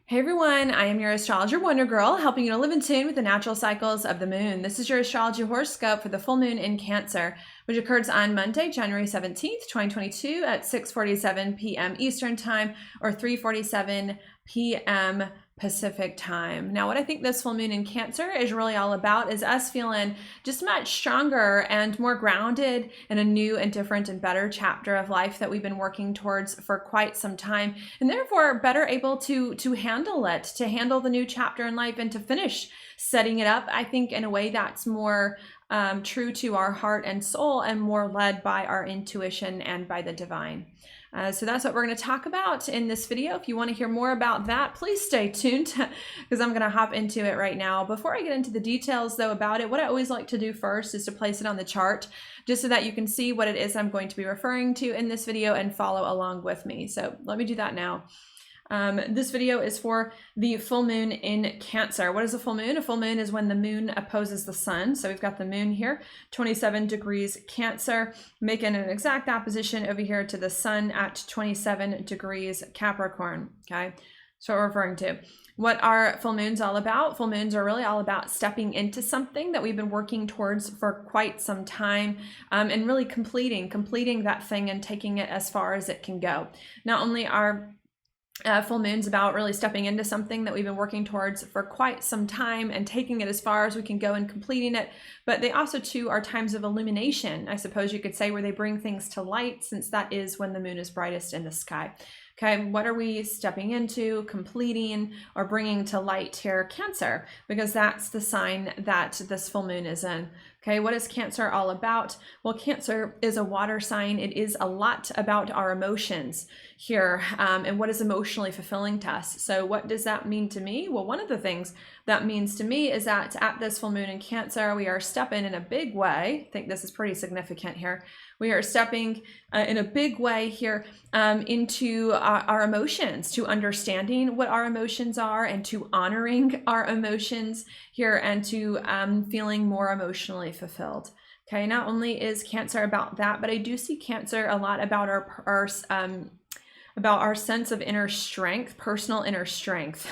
Hey everyone, I am your astrologer Wonder Girl, helping you to live in tune with the natural cycles of the moon. This is your astrology horoscope for the full moon in Cancer, which occurs on Monday, January 17th, 2022 at 6:47 p.m. Eastern Time or 3:47 p.m. Pacific Time. Now, what I think this full moon in Cancer is really all about is us feeling just much stronger and more grounded in a new and different and better chapter of life that we've been working towards for quite some time, and therefore better able to handle it, to handle the new chapter in life and to finish setting it up, I think, in a way that's more true to our heart and soul and more led by our intuition and by the divine. So that's what we're going to talk about in this video. If you want to hear more about that, please stay tuned because I'm going to hop into it right now. Before I get into the details though about it, what I always like to do first is to place it on the chart just so that you can see what it is I'm going to be referring to in this video and follow along with me. So let me do that now. This video is for the full moon in Cancer. What is a full moon? A full moon is when the moon opposes the sun. So we've got the moon here, 27 degrees Cancer, making an exact opposition over here to the sun at 27 degrees Capricorn. Okay, so what we're referring to. What are full moons all about? Full moons are really all about stepping into something that we've been working towards for quite some time, and really completing that thing and taking it as far as it can go. Not only are full moon's about really stepping into something that we've been working towards for quite some time and taking it as far as we can go and completing it, but they also too are times of illumination, I suppose you could say, where they bring things to light, since that is when the moon is brightest in the sky. Okay, what are we stepping into, completing, or bringing to light here? Cancer, because that's the sign that this full moon is in. Okay, what is Cancer all about? Well, Cancer is a water sign. It is a lot about our emotions here, and what is emotionally fulfilling to us. So what does that mean to me? Well, one of the things that means to me is that at this full moon in Cancer, we are stepping in a big way. I think this is pretty significant here. We are stepping in a big way here into our emotions, to understanding what our emotions are and to honoring our emotions here and to feeling more emotionally fulfilled. Okay, not only is Cancer about that, but I do see Cancer a lot about our sense of inner strength, personal inner strength,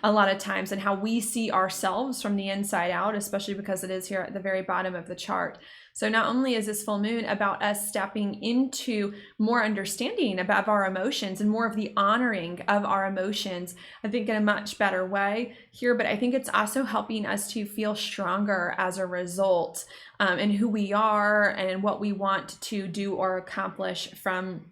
a lot of times, and how we see ourselves from the inside out, especially because it is here at the very bottom of the chart. So not only is this full moon about us stepping into more understanding about our emotions and more of the honoring of our emotions, I think in a much better way here, but I think it's also helping us to feel stronger as a result in who we are and what we want to do or accomplish from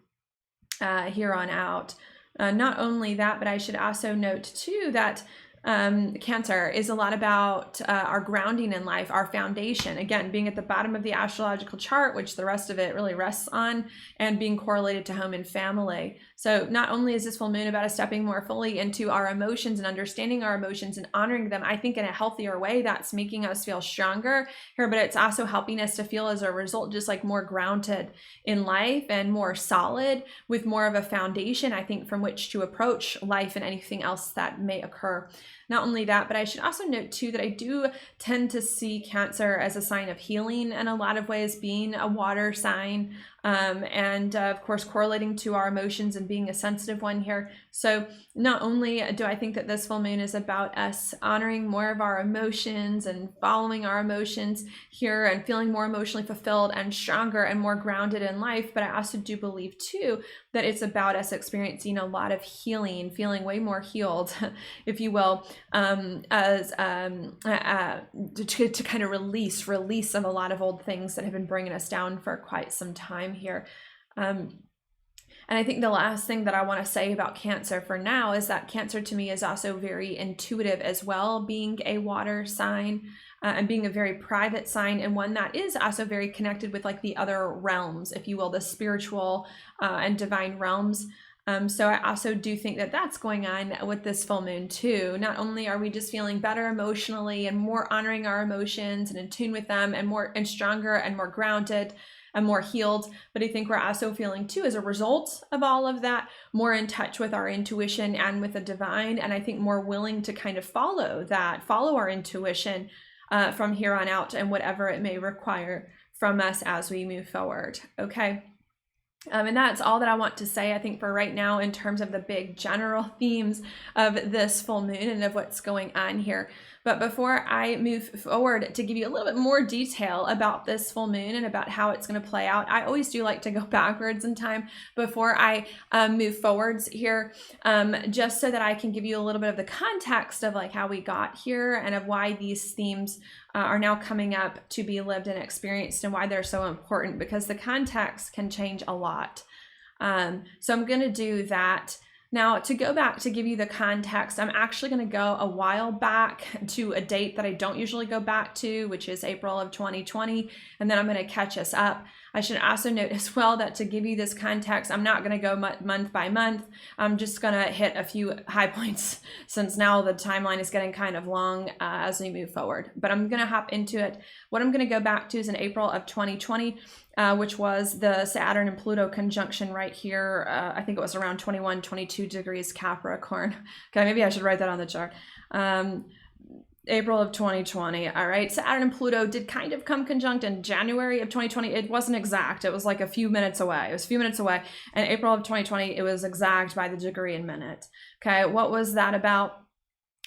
here on out. Not only that, but I should also note too that Cancer is a lot about our grounding in life, our foundation, again, being at the bottom of the astrological chart, which the rest of it really rests on, and being correlated to home and family. So not only is this full moon about us stepping more fully into our emotions and understanding our emotions and honoring them, I think in a healthier way that's making us feel stronger here, but it's also helping us to feel as a result just like more grounded in life and more solid with more of a foundation, I think, from which to approach life and anything else that may occur. Not only that, but I should also note too that I do tend to see Cancer as a sign of healing in a lot of ways, being a water sign, and of course correlating to our emotions and being a sensitive one here. So not only do I think that this full moon is about us honoring more of our emotions and following our emotions here and feeling more emotionally fulfilled and stronger and more grounded in life, but I also do believe too that it's about us experiencing a lot of healing, feeling way more healed, if you will, to kind of release of a lot of old things that have been bringing us down for quite some time here. And I think the last thing that I want to say about Cancer for now is that Cancer to me is also very intuitive as well, being a water sign and being a very private sign, and one that is also very connected with like the other realms, if you will, the spiritual and divine realms. So I also do think that that's going on with this full moon too. Not only are we just feeling better emotionally and more honoring our emotions and in tune with them and more and stronger and more grounded and more healed, but I think we're also feeling too, as a result of all of that, more in touch with our intuition and with the divine, and I think more willing to kind of follow our intuition from here on out and whatever it may require from us as we move forward. Okay. And that's all that I want to say, I think, for right now in terms of the big general themes of this full moon and of what's going on here. But before I move forward to give you a little bit more detail about this full moon and about how it's going to play out, I always do like to go backwards in time before I move forwards here, just so that I can give you a little bit of the context of like how we got here and of why these themes are now coming up to be lived and experienced and why they're so important, because the context can change a lot. So I'm going to do that. Now, to go back to give you the context, I'm actually going to go a while back to a date that I don't usually go back to, which is April of 2020, and then I'm going to catch us up. I should also note as well that to give you this context, I'm not going to go month by month. I'm just going to hit a few high points since now the timeline is getting kind of long as we move forward. But I'm going to hop into it. What I'm going to go back to is in April of 2020, which was the Saturn and Pluto conjunction right here. I think it was around 21, 22 degrees Capricorn. Okay, maybe I should write that on the chart. April of 2020. All right. Saturn and Pluto did kind of come conjunct in January of 2020. It wasn't exact. It was like a few minutes away. It was a few minutes away. And April of 2020, it was exact by the degree and minute. Okay. What was that about?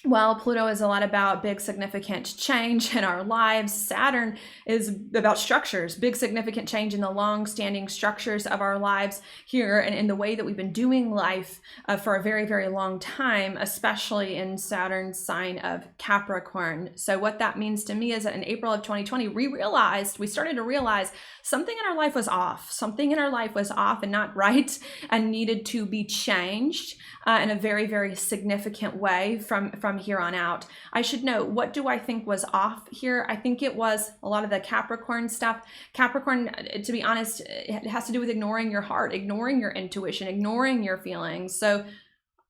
Well, Pluto is a lot about big significant change in our lives. Saturn is about structures, big significant change in the long-standing structures of our lives here and in the way that we've been doing life for a very, very long time, especially in Saturn's sign of Capricorn. So what that means to me is that in April of 2020, we started to realize something in our life was off. Something in our life was off and not right and needed to be changed in a very, very significant way from here on out. I should note, what do I think was off here? I think it was a lot of the Capricorn stuff. Capricorn, to be honest, it has to do with ignoring your heart, ignoring your intuition, ignoring your feelings. So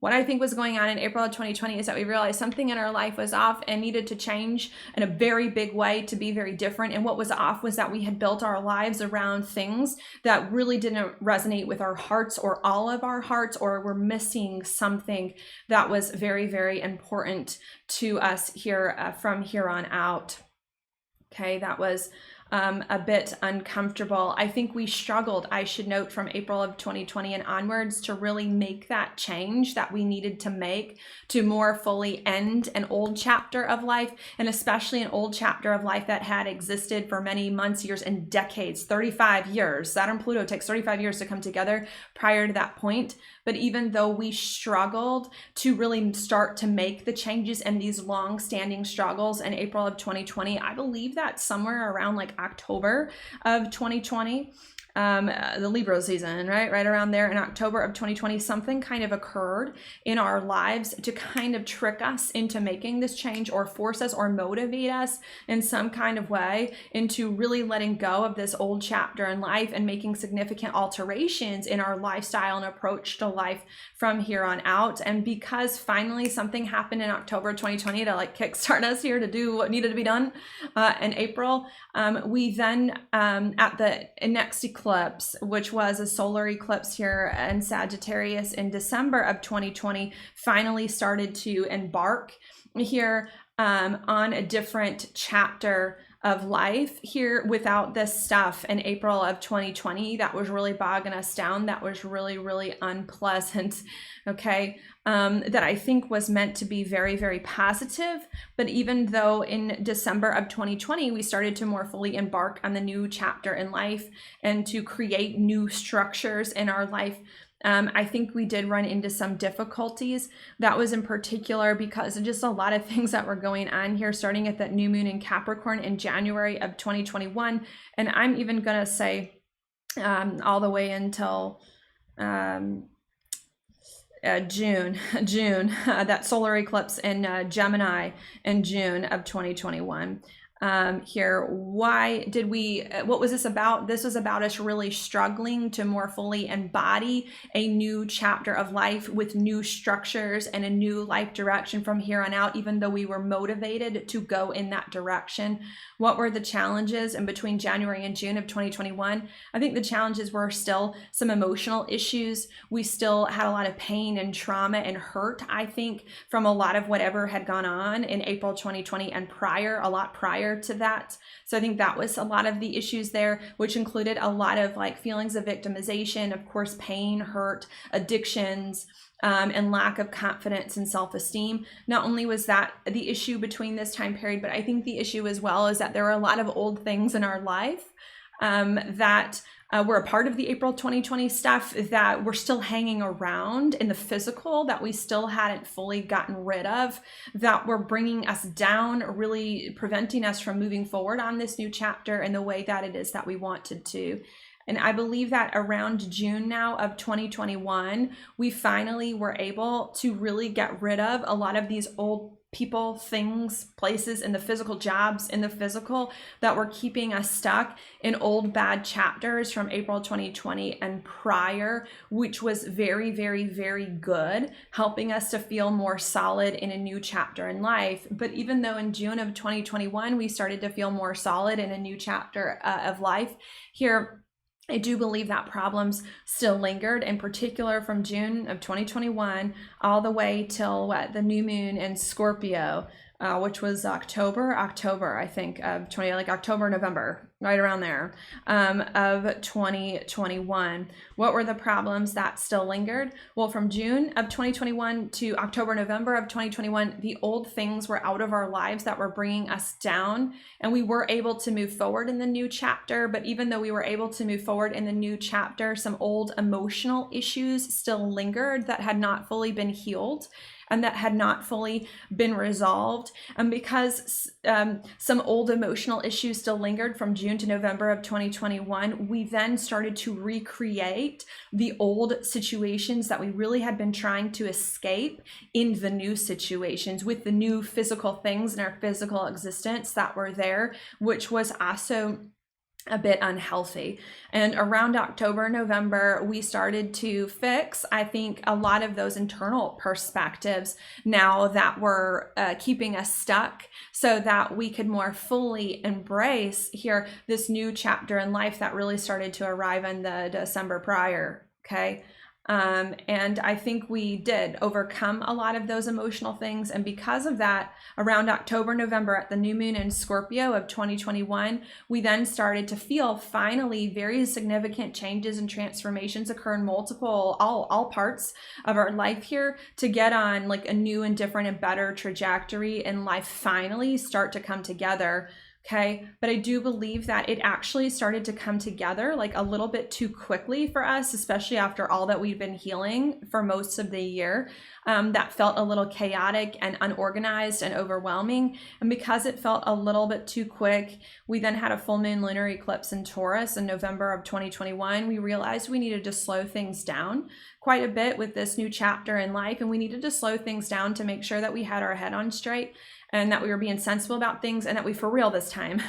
what I think was going on in April of 2020 is that we realized something in our life was off and needed to change in a very big way to be very different. And what was off was that we had built our lives around things that really didn't resonate with our hearts or all of our hearts, or were missing something that was very, very important to us here from here on out. Okay, that was a bit uncomfortable. I think we struggled, I should note, from April of 2020 and onwards to really make that change that we needed to make to more fully end an old chapter of life, and especially an old chapter of life that had existed for many months, years, and decades, 35 years. Saturn Pluto takes 35 years to come together prior to that point. But even though we struggled to really start to make the changes and these long-standing struggles in April of 2020, I believe that somewhere around like October of 2020, the Libra season, right around there in October of 2020, something kind of occurred in our lives to kind of trick us into making this change, or force us or motivate us in some kind of way into really letting go of this old chapter in life and making significant alterations in our lifestyle and approach to life from here on out. And because finally something happened in October 2020 to like kickstart us here to do what needed to be done in April, we then at the next eclipse, which was a solar eclipse here in Sagittarius in December of 2020, finally started to embark here on a different chapter of life here without this stuff in April of 2020 that was really bogging us down, that was really, really unpleasant, okay, that I think was meant to be very, very positive. But even though in December of 2020, we started to more fully embark on the new chapter in life and to create new structures in our life, I think we did run into some difficulties. That was in particular because of just a lot of things that were going on here, starting at that new moon in Capricorn in January of 2021. And I'm even going to say all the way until June, that solar eclipse in Gemini in June of 2021. Here, what was this about? This was about us really struggling to more fully embody a new chapter of life with new structures and a new life direction from here on out, even though we were motivated to go in that direction. What were the challenges in between January and June of 2021? I think the challenges were still some emotional issues. We still had a lot of pain and trauma and hurt, I think, from a lot of whatever had gone on in April 2020 and a lot prior prior to that. So I think that was a lot of the issues there, which included a lot of like feelings of victimization, of course, pain, hurt, addictions, and lack of confidence and self-esteem. Not only was that the issue between this time period, but I think the issue as well is that there were a lot of old things in our life that were a part of the April 2020 stuff that were still hanging around in the physical, that we still hadn't fully gotten rid of, that were bringing us down, really preventing us from moving forward on this new chapter in the way that it is that we wanted to. And I believe that around June now of 2021, we finally were able to really get rid of a lot of these old people, things, places in the physical, jobs in the physical that were keeping us stuck in old bad chapters from April 2020 and prior, which was very, very, very good, helping us to feel more solid in a new chapter in life. But even though in June of 2021, we started to feel more solid in a new chapter of life here, I do believe that problems still lingered, in particular from June of 2021 all the way till the new moon in Scorpio, which was October, I think, of October, November, right around there, of 2021. What were the problems that still lingered? Well, from June of 2021 to October, November of 2021, the old things were out of our lives that were bringing us down, and we were able to move forward in the new chapter. But even though we were able to move forward in the new chapter, some old emotional issues still lingered that had not fully been healed and that had not fully been resolved. And because some old emotional issues still lingered from June to November of 2021, we then started to recreate the old situations that we really had been trying to escape in the new situations with the new physical things in our physical existence that were there, which was also a bit unhealthy. And around October, November, we started to fix, I think, a lot of those internal perspectives now that were keeping us stuck, so that we could more fully embrace here this new chapter in life that really started to arrive in the December prior. Okay. And I think we did overcome a lot of those emotional things. And because of that, around October, November at the new moon in Scorpio of 2021, we then started to feel finally very significant changes and transformations occur in multiple, all parts of our life here, to get on like a new and different and better trajectory in life, finally start to come together. Okay, but I do believe that it actually started to come together like a little bit too quickly for us, especially after all that we've been healing for most of the year. That felt a little chaotic and unorganized and overwhelming. And because it felt a little bit too quick, we then had a full moon lunar eclipse in Taurus in November of 2021. We realized we needed to slow things down quite a bit with this new chapter in life. And we needed to slow things down to make sure that we had our head on straight, and that we were being sensible about things, and that we, for real this time,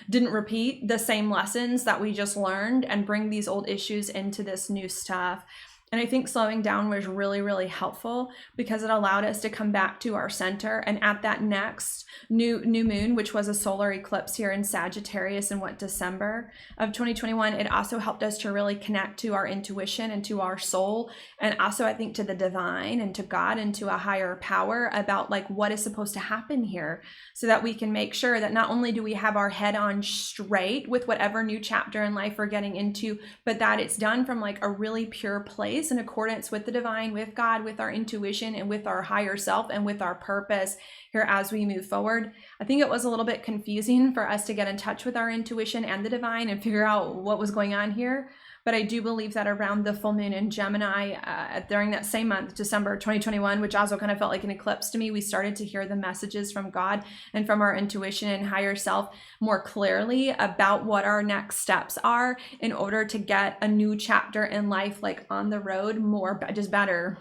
didn't repeat the same lessons that we just learned and bring these old issues into this new stuff. And I think slowing down was really, really helpful because it allowed us to come back to our center. And at that next new moon, which was a solar eclipse here in Sagittarius in December of 2021, it also helped us to really connect to our intuition and to our soul. And also I think to the divine and to God and to a higher power about like what is supposed to happen here, so that we can make sure that not only do we have our head on straight with whatever new chapter in life we're getting into, but that it's done from like a really pure place in accordance with the divine, with God, with our intuition, and with our higher self, and with our purpose here as we move forward. I think it was a little bit confusing for us to get in touch with our intuition and the divine and figure out what was going on here. But I do believe that around the full moon in Gemini, during that same month, December 2021, which also kind of felt like an eclipse to me, we started to hear the messages from God and from our intuition and higher self more clearly about what our next steps are in order to get a new chapter in life, like on the road, more, just better,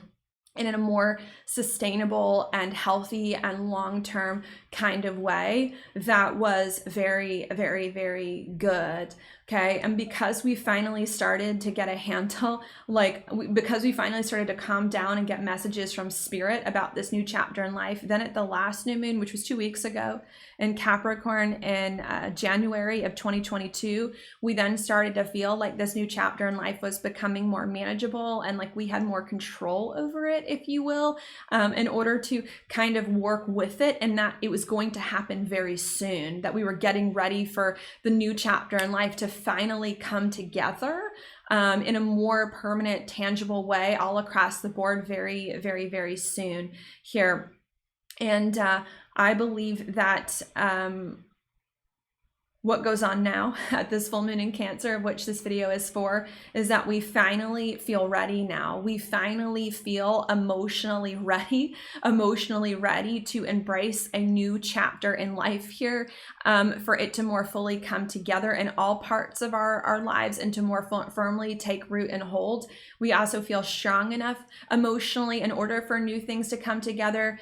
and in a more sustainable and healthy and long-term kind of way that was very, very, very good. Okay. And because we finally started to get a handle, because we finally started to calm down and get messages from spirit about this new chapter in life, then at the last new moon, which was 2 weeks ago in Capricorn in January of 2022, we then started to feel like this new chapter in life was becoming more manageable and like we had more control over it it, if you will, in order to kind of work with it, and that it was going to happen very soon, that we were getting ready for the new chapter in life to finally come together in a more permanent, tangible way all across the board very, very, very soon here. And I believe that what goes on now at this full moon in Cancer, which this video is for, is that we finally feel ready now. We finally feel emotionally ready to embrace a new chapter in life here, for it to more fully come together in all parts of our lives and to more firmly take root and hold. We also feel strong enough emotionally in order for new things to come together.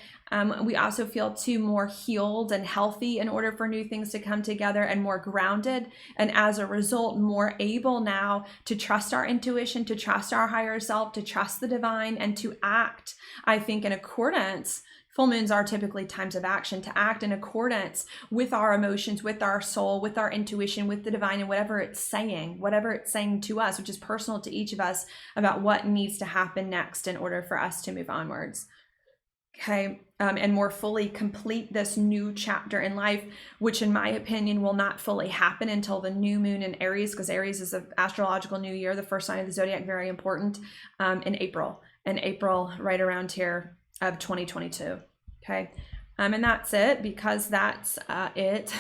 We also feel too more healed and healthy in order for new things to come together, and more grounded. And as a result, more able now to trust our intuition, to trust our higher self, to trust the divine, and to act, I think, in accordance. Full moons are typically times of action, to act in accordance with our emotions, with our soul, with our intuition, with the divine, and whatever it's saying to us, which is personal to each of us, about what needs to happen next in order for us to move onwards. Okay, and more fully complete this new chapter in life, which in my opinion will not fully happen until the new moon in Aries, because Aries is an astrological new year, the first sign of the zodiac, very important, in April, right around here of 2022. Okay, and that's it, because that's it.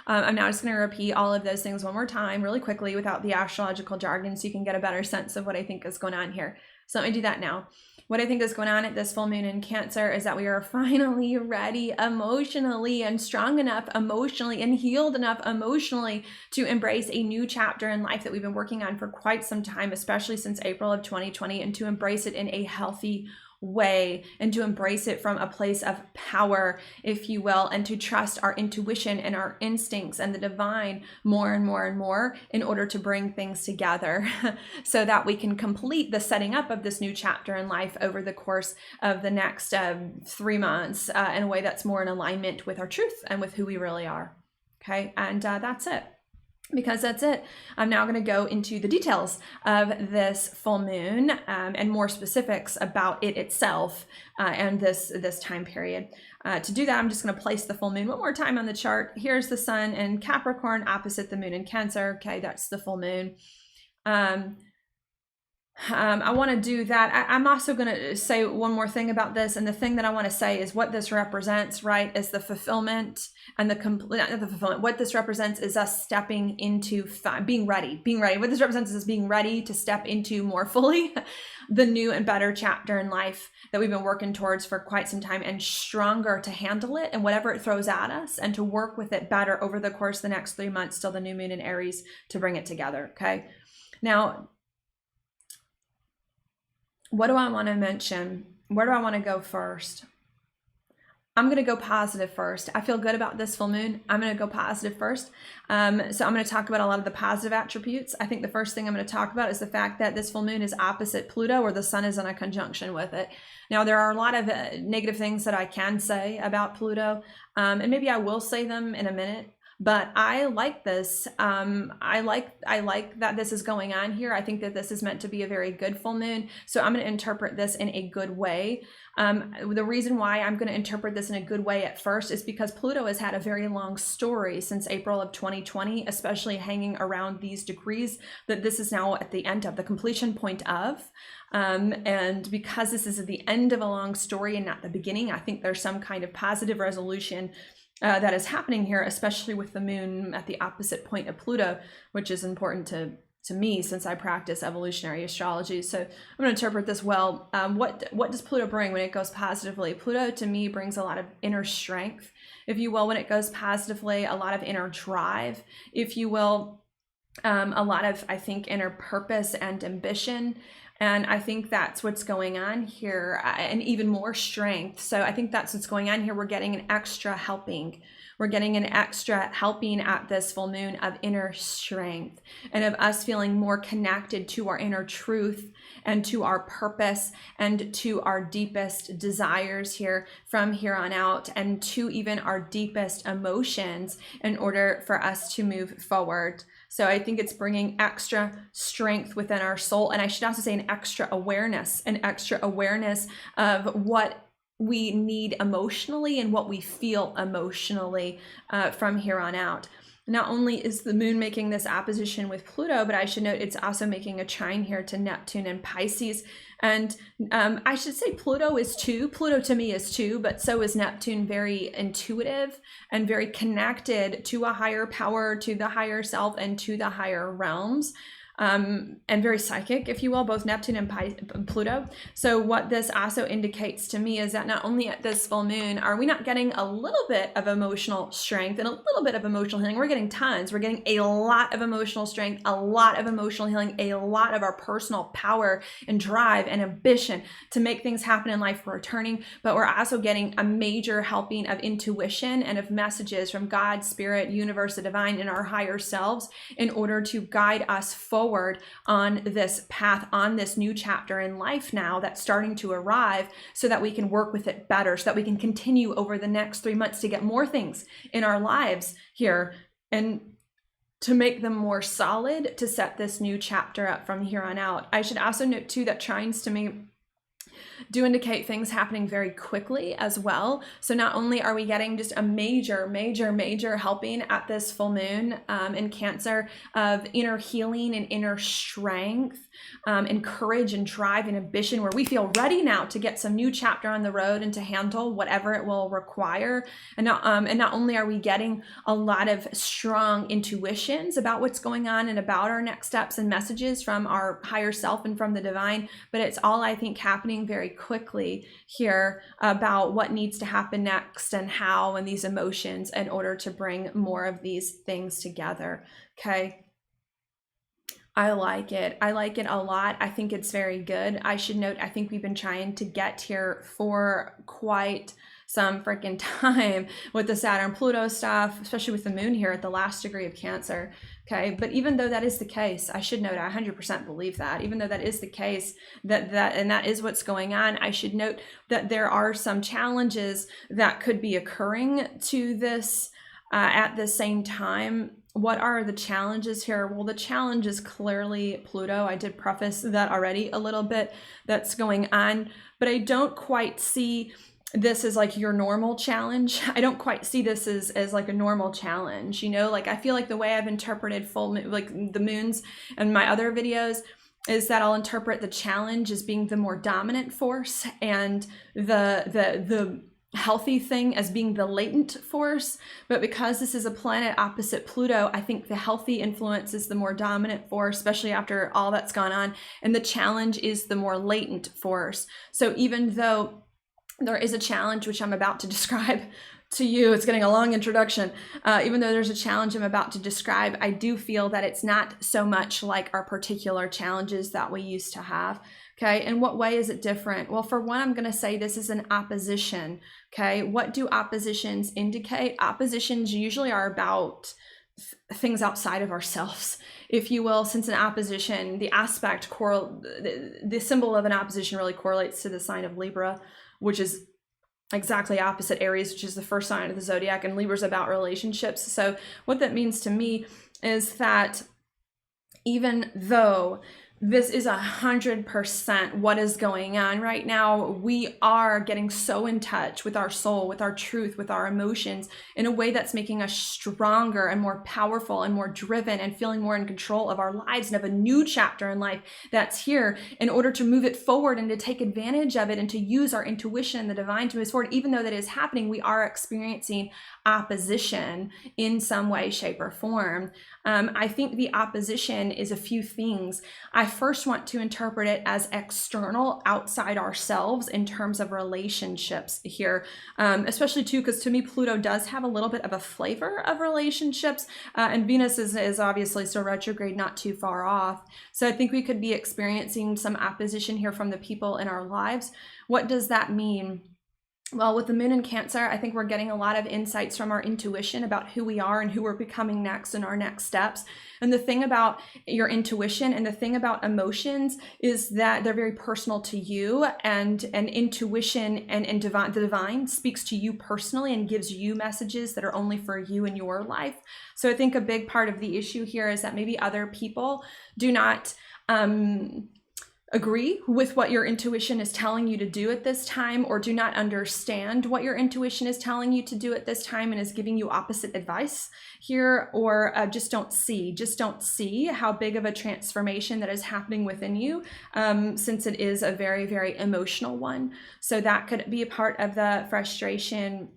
I'm now just going to repeat all of those things one more time really quickly without the astrological jargon, so you can get a better sense of what I think is going on here. So let me do that now. What I think is going on at this full moon in Cancer is that we are finally ready emotionally, and strong enough emotionally, and healed enough emotionally to embrace a new chapter in life that we've been working on for quite some time, especially since April of 2020, and to embrace it in a healthy way, and to embrace it from a place of power, if you will, and to trust our intuition and our instincts and the divine more and more and more in order to bring things together so that we can complete the setting up of this new chapter in life over the course of the next 3 months in a way that's more in alignment with our truth and with who we really are. Okay, and that's it. Because that's it, I'm now going to go into the details of this full moon and more specifics about it itself and this time period. To do that, I'm just going to place the full moon one more time on the chart. Here's the sun in Capricorn opposite the moon in Cancer. Okay, that's the full moon. I want to do that. I'm also going to say one more thing about this, and the thing that I want to say is what this represents, right, is the fulfillment and the complete, not the fulfillment. What this represents is us stepping into being ready. What this represents is us being ready to step into more fully the new and better chapter in life that we've been working towards for quite some time, and stronger to handle it and whatever it throws at us, and to work with it better over the course of the next 3 months till the new moon in Aries to bring it together. Okay, now, what do I want to mention? Where do I want to go first? I'm going to go positive first. I feel good about this full moon. I'm going to go positive first. So I'm going to talk about a lot of the positive attributes. I think the first thing I'm going to talk about is the fact that this full moon is opposite Pluto, or the sun is in a conjunction with it. Now, there are a lot of negative things that I can say about Pluto, and maybe I will say them in a minute. But I like this. I like that this is going on here. I think that this is meant to be a very good full moon. So I'm going to interpret this in a good way. The reason why I'm going to interpret this in a good way at first is because Pluto has had a very long story since April of 2020, especially hanging around these degrees that this is now at the end of, the completion point of. And because this is at the end of a long story and not the beginning, I think there's some kind of positive resolution that is happening here, especially with the moon at the opposite point of Pluto, which is important to me since I practice evolutionary astrology. So I'm going to interpret this well. What does Pluto bring when it goes positively? Pluto to me brings a lot of inner strength, if you will, when it goes positively, a lot of inner drive, if you will, a lot of, I think, inner purpose and ambition. And I think that's what's going on here, and even more strength. So I think that's what's going on here. We're getting an extra helping. We're getting an extra helping at this full moon of inner strength and of us feeling more connected to our inner truth and to our purpose and to our deepest desires here from here on out, and to even our deepest emotions in order for us to move forward. So I think it's bringing extra strength within our soul. And I should also say an extra awareness of what we need emotionally and what we feel emotionally from here on out. Not only is the moon making this opposition with Pluto, but I should note it's also making a trine here to Neptune and Pisces. And I should say Pluto is too. Pluto to me is too, but so is Neptune, very intuitive and very connected to a higher power, to the higher self, and to the higher realms. And very psychic, if you will, both Neptune and Pluto. So what this also indicates to me is that not only at this full moon are we not getting a little bit of emotional strength and a little bit of emotional healing, we're getting tons. We're getting a lot of emotional strength, a lot of emotional healing, a lot of our personal power and drive and ambition to make things happen in life. We're returning, but we're also getting a major helping of intuition and of messages from God, Spirit, Universe, the divine, and our higher selves in order to guide us forward on this path, on this new chapter in life now that's starting to arrive, so that we can work with it better, so that we can continue over the next 3 months to get more things in our lives here and to make them more solid, to set this new chapter up from here on out. I should also note too that trines to me do indicate things happening very quickly as well. So not only are we getting just a major helping at this full moon in Cancer of inner healing and inner strength and courage and drive and ambition, where we feel ready now to get some new chapter on the road and to handle whatever it will require. And not only are we getting a lot of strong intuitions about what's going on and about our next steps and messages from our higher self and from the divine, but it's all, I think, happening very quickly here about what needs to happen next and how, and these emotions in order to bring more of these things together. Okay. I like it. I like it a lot. I think it's very good. I should note, I think we've been trying to get here for quite some freaking time with the Saturn Pluto stuff, especially with the moon here at the last degree of Cancer. Okay. But even though that is the case, I should note, I 100% believe that, even though that is the case, that is what's going on, I should note that there are some challenges that could be occurring to this at the same time. What are the challenges here? Well, the challenge is clearly Pluto. I did preface that already a little bit, that's going on, but I don't quite see this as like your normal challenge. I don't quite see this as like a normal challenge, you know, like I feel like the way I've interpreted like the moons and my other videos is that I'll interpret the challenge as being the more dominant force and the healthy thing as being the latent force. But because this is a planet opposite Pluto, I think the healthy influence is the more dominant force, especially after all that's gone on, and the challenge is the more latent force. So even though there is a challenge, which I'm about to describe to you, it's getting a long introduction, even though there's a challenge I'm about to describe, I do feel that it's not so much like our particular challenges that we used to have. Okay, in what way is it different? Well, for one, I'm going to say this is an opposition. Okay, what do oppositions indicate? Oppositions usually are about things outside of ourselves, if you will, since an opposition, the aspect, the symbol of an opposition really correlates to the sign of Libra, which is exactly opposite Aries, which is the first sign of the zodiac, and Libra's about relationships. So what that means to me is that even though this is 100% what is going on right now, we are getting so in touch with our soul, with our truth, with our emotions in a way that's making us stronger and more powerful and more driven and feeling more in control of our lives and of a new chapter in life that's here in order to move it forward and to take advantage of it and to use our intuition and the divine to move forward. Even though that is happening, we are experiencing opposition in some way, shape, or form. I think the opposition is a few things. I first want to interpret it as external, outside ourselves, in terms of relationships here, especially too, because to me, Pluto does have a little bit of a flavor of relationships, and Venus is obviously still retrograde, not too far off. So I think we could be experiencing some opposition here from the people in our lives. What does that mean? Well, with the moon in Cancer, I think we're getting a lot of insights from our intuition about who we are and who we're becoming next and our next steps. And the thing about your intuition and the thing about emotions is that they're very personal to you, and intuition and the divine speaks to you personally and gives you messages that are only for you in your life. So I think a big part of the issue here is that maybe other people do not agree with what your intuition is telling you to do at this time, or do not understand what your intuition is telling you to do at this time and is giving you opposite advice here, or just don't see how big of a transformation that is happening within you, since it is a very, very emotional one. So that could be a part of the frustration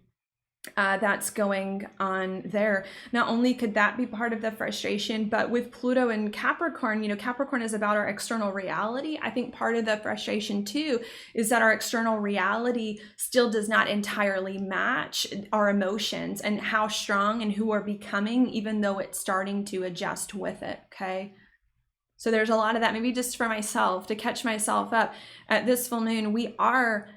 that's going on there. Not only could that be part of the frustration, but with Pluto and Capricorn, Capricorn is about our external reality. I think part of the frustration too is that our external reality still does not entirely match our emotions and how strong and who we're becoming, even though it's starting to adjust with it. Okay. So there's a lot of that. Maybe just for myself, to catch myself up at this full moon, we are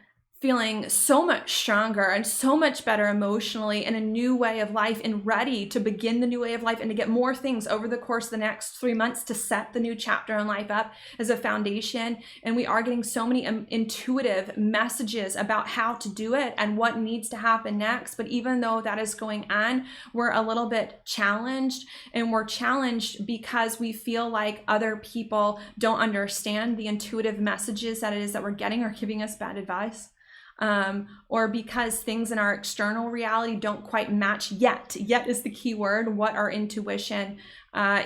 feeling so much stronger and so much better emotionally in a new way of life, and ready to begin the new way of life and to get more things over the course of the next 3 months to set the new chapter in life up as a foundation. And we are getting so many intuitive messages about how to do it and what needs to happen next. But even though that is going on, we're a little bit challenged, and we're challenged because we feel like other people don't understand the intuitive messages that it is that we're getting, or giving us bad advice. Or because things in our external reality don't quite match yet is the key word, what our intuition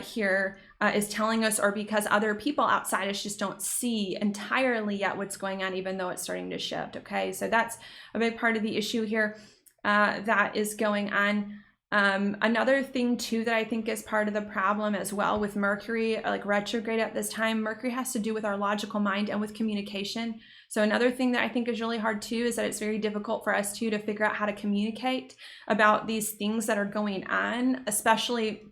here is telling us, or because other people outside us just don't see entirely yet what's going on, even though it's starting to shift. Okay, so that's a big part of the issue here that is going on. Another thing too that I think is part of the problem as well with Mercury, like retrograde at this time, Mercury has to do with our logical mind and with communication. So another thing that I think is really hard too is that it's very difficult for us too to figure out how to communicate about these things that are going on, especially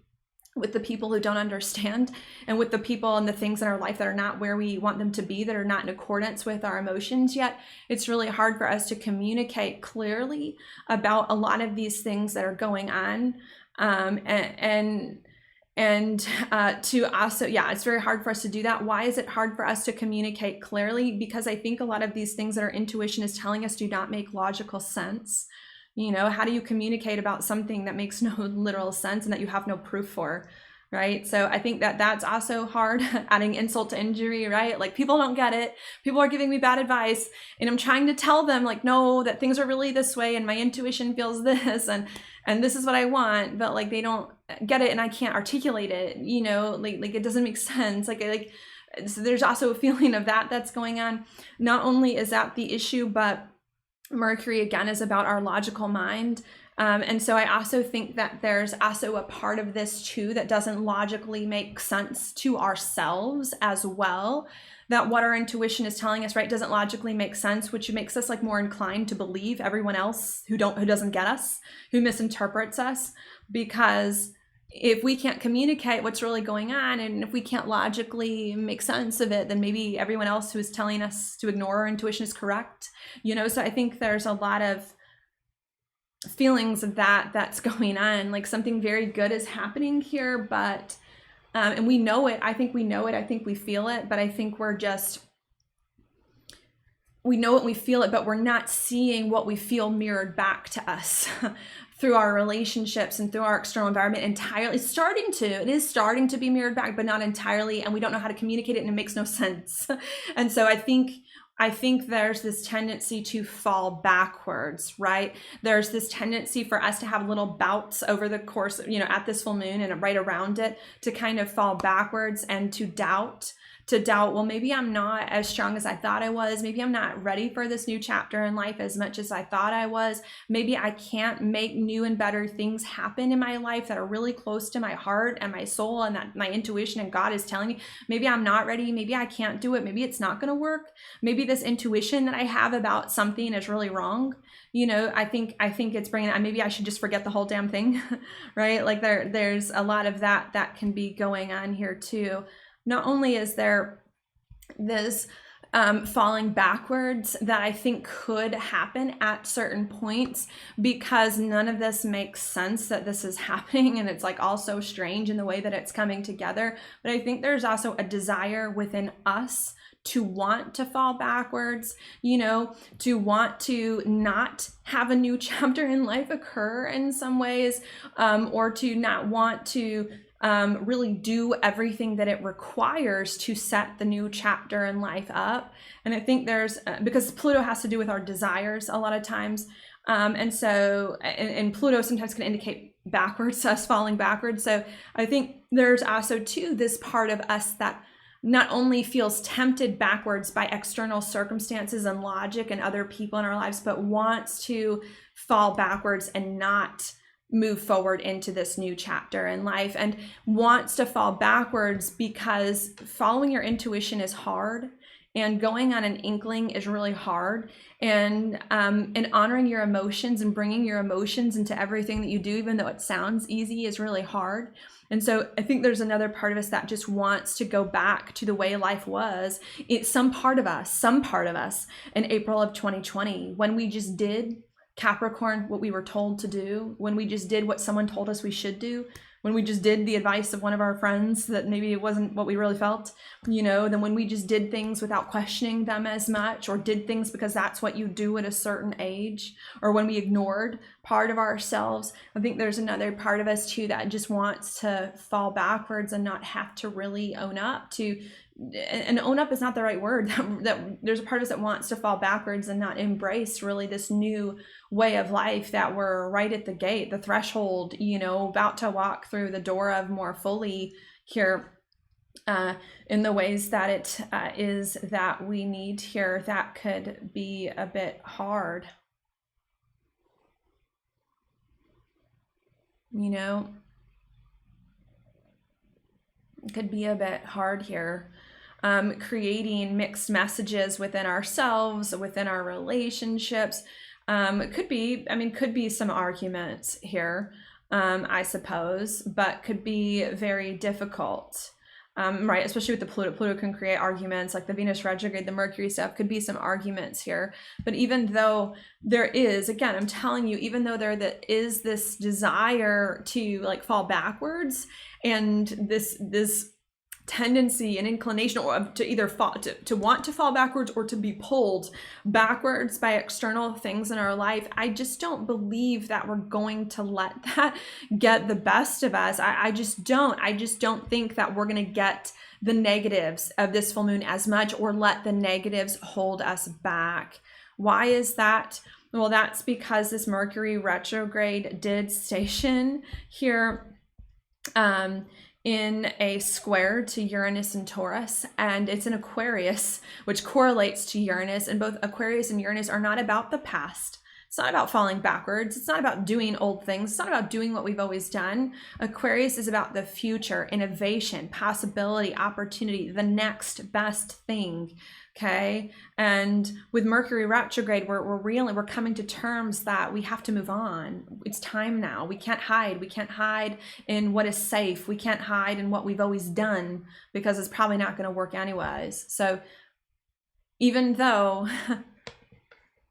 with the people who don't understand, and with the people and the things in our life that are not where we want them to be, that are not in accordance with our emotions yet. It's really hard for us to communicate clearly about a lot of these things that are going on. To also, it's very hard for us to do that. Why is it hard for us to communicate clearly? Because I think a lot of these things that our intuition is telling us do not make logical sense. How do you communicate about something that makes no literal sense and that you have no proof for, right? So I think that that's also hard, adding insult to injury, right? Like, people don't get it. People are giving me bad advice, and I'm trying to tell them, like, no, that things are really this way, and my intuition feels this, and this is what I want, but like, they don't get it, and I can't articulate it, like it doesn't make sense. So there's also a feeling of that's going on. Not only is that the issue, but Mercury again is about our logical mind. And so I also think that there's also a part of this too that doesn't logically make sense to ourselves as well. That what our intuition is telling us, right, doesn't logically make sense, which makes us like more inclined to believe everyone else who doesn't get us, who misinterprets us. Because if we can't communicate what's really going on, and if we can't logically make sense of it, then maybe everyone else who is telling us to ignore our intuition is correct. So I think there's a lot of feelings of that's going on, like something very good is happening here, but and we know it. I think we know it. I think we feel it, but I think we know it and we feel it, but we're not seeing what we feel mirrored back to us through our relationships and through our external environment entirely. It is starting to be mirrored back, but not entirely, and we don't know how to communicate it, and it makes no sense. And so I think there's this tendency to fall backwards, right? There's this tendency for us to have little bouts over the course, at this full moon and right around it, to kind of fall backwards and to doubt, well, maybe I'm not as strong as I thought I was. Maybe I'm not ready for this new chapter in life as much as I thought I was. Maybe I can't make new and better things happen in my life that are really close to my heart and my soul, and that my intuition and God is telling me. Maybe I'm not ready. Maybe I can't do it. Maybe it's not going to work. Maybe this intuition that I have about something is really wrong. I think it's bringing, maybe I should just forget the whole damn thing, right? Like there's a lot of that can be going on here too. Not only is there this falling backwards that I think could happen at certain points, because none of this makes sense that this is happening, and it's like all so strange in the way that it's coming together. But I think there's also a desire within us to want to fall backwards, to want to not have a new chapter in life occur in some ways, or to not want to really do everything that it requires to set the new chapter in life up. And I think there's, because Pluto has to do with our desires a lot of times. And Pluto sometimes can indicate backwards, us falling backwards. So I think there's also too this part of us that not only feels tempted backwards by external circumstances and logic and other people in our lives, but wants to fall backwards and not move forward into this new chapter in life, and wants to fall backwards because following your intuition is hard, and going on an inkling is really hard, and honoring your emotions and bringing your emotions into everything that you do, even though it sounds easy, is really hard. And so I think there's another part of us that just wants to go back to the way life was. It's some part of us in April of 2020, when we just did, Capricorn, what we were told to do, when we just did what someone told us we should do, when we just did the advice of one of our friends that maybe it wasn't what we really felt, then when we just did things without questioning them as much, or did things because that's what you do at a certain age, or when we ignored part of ourselves. I think there's another part of us too that just wants to fall backwards and not have to really own up to, and own up is not the right word, that there's a part of us that wants to fall backwards and not embrace really this new way of life that we're right at the gate, the threshold, about to walk through the door of more fully here, in the ways that it is that we need here. That could be a bit hard, it could be a bit hard here. Creating mixed messages within ourselves, within our relationships. Could be some arguments here, I suppose, but could be very difficult, right? Especially with the Pluto. Pluto can create arguments, like the Venus retrograde, the Mercury stuff, could be some arguments here. But even though there is, again, I'm telling you, even though there is this desire to like fall backwards, and this tendency and inclination to either to want to fall backwards or to be pulled backwards by external things in our life, I just don't believe that we're going to let that get the best of us. I just don't think that we're going to get the negatives of this full moon as much, or let the negatives hold us back. Why is that? Well, that's because this Mercury retrograde did station here in a square to Uranus and Taurus, and it's in Aquarius, which correlates to Uranus, and both Aquarius and Uranus are not about the past. It's not about falling backwards. It's not about doing old things. It's not about doing what we've always done. Aquarius is about the future, innovation, possibility, opportunity, the next best thing. Okay. And with Mercury retrograde, we're coming to terms that we have to move on. It's time now. We can't hide. We can't hide in what is safe. We can't hide in what we've always done, because it's probably not going to work anyways. So even though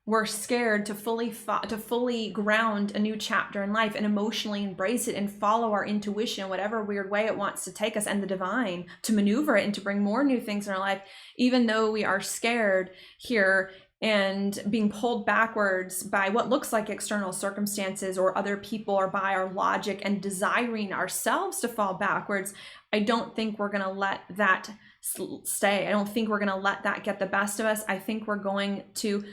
we're scared to fully ground a new chapter in life and emotionally embrace it and follow our intuition, whatever weird way it wants to take us, and the divine to maneuver it and to bring more new things in our life, even though we are scared here and being pulled backwards by what looks like external circumstances or other people, or by our logic and desiring ourselves to fall backwards, I don't think we're going to let that stay. I don't think we're going to let that get the best of us. I think we're going to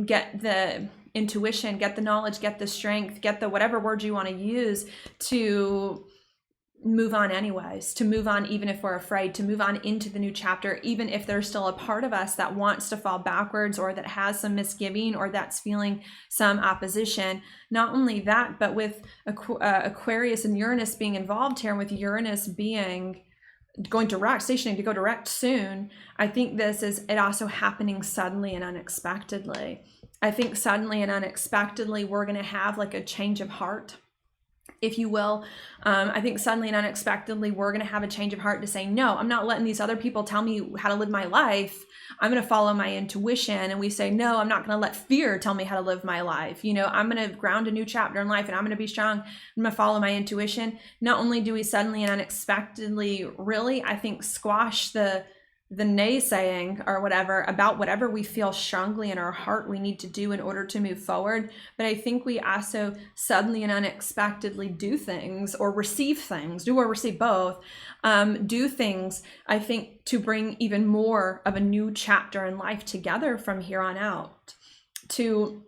get the intuition, get the knowledge, get the strength, get the whatever word you want to use to move on anyways, to move on even if we're afraid, to move on into the new chapter, even if there's still a part of us that wants to fall backwards, or that has some misgiving, or that's feeling some opposition. Not only that, but with Aquarius and Uranus being involved here, and with Uranus going direct, stationing to go direct soon, I think this is it also happening suddenly and unexpectedly. I think suddenly and unexpectedly we're going to have like a change of heart. if you will. I think suddenly and unexpectedly, we're going to have a change of heart to say, no, I'm not letting these other people tell me how to live my life. I'm going to follow my intuition. And we say, no, I'm not going to let fear tell me how to live my life. I'm going to ground a new chapter in life, and I'm going to be strong. I'm going to follow my intuition. Not only do we suddenly and unexpectedly really, I think, squash the naysaying or whatever about whatever we feel strongly in our heart we need to do in order to move forward, but I think we also suddenly and unexpectedly do things or receive things, do or receive both, do things, I think, to bring even more of a new chapter in life together from here on out, to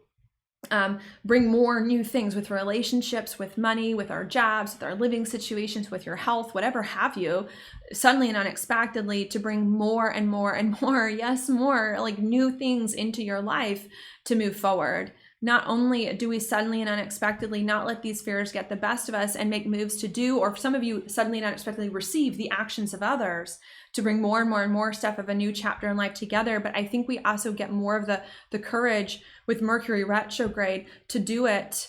bring more new things with relationships, with money, with our jobs, with our living situations, with your health, whatever have you, suddenly and unexpectedly, to bring more and more and more, yes, more like new things into your life to move forward. Not only do we suddenly and unexpectedly not let these fears get the best of us and make moves to do, or some of you suddenly and unexpectedly receive the actions of others to bring more and more and more stuff of a new chapter in life together, but I think we also get more of the courage with Mercury retrograde to do it,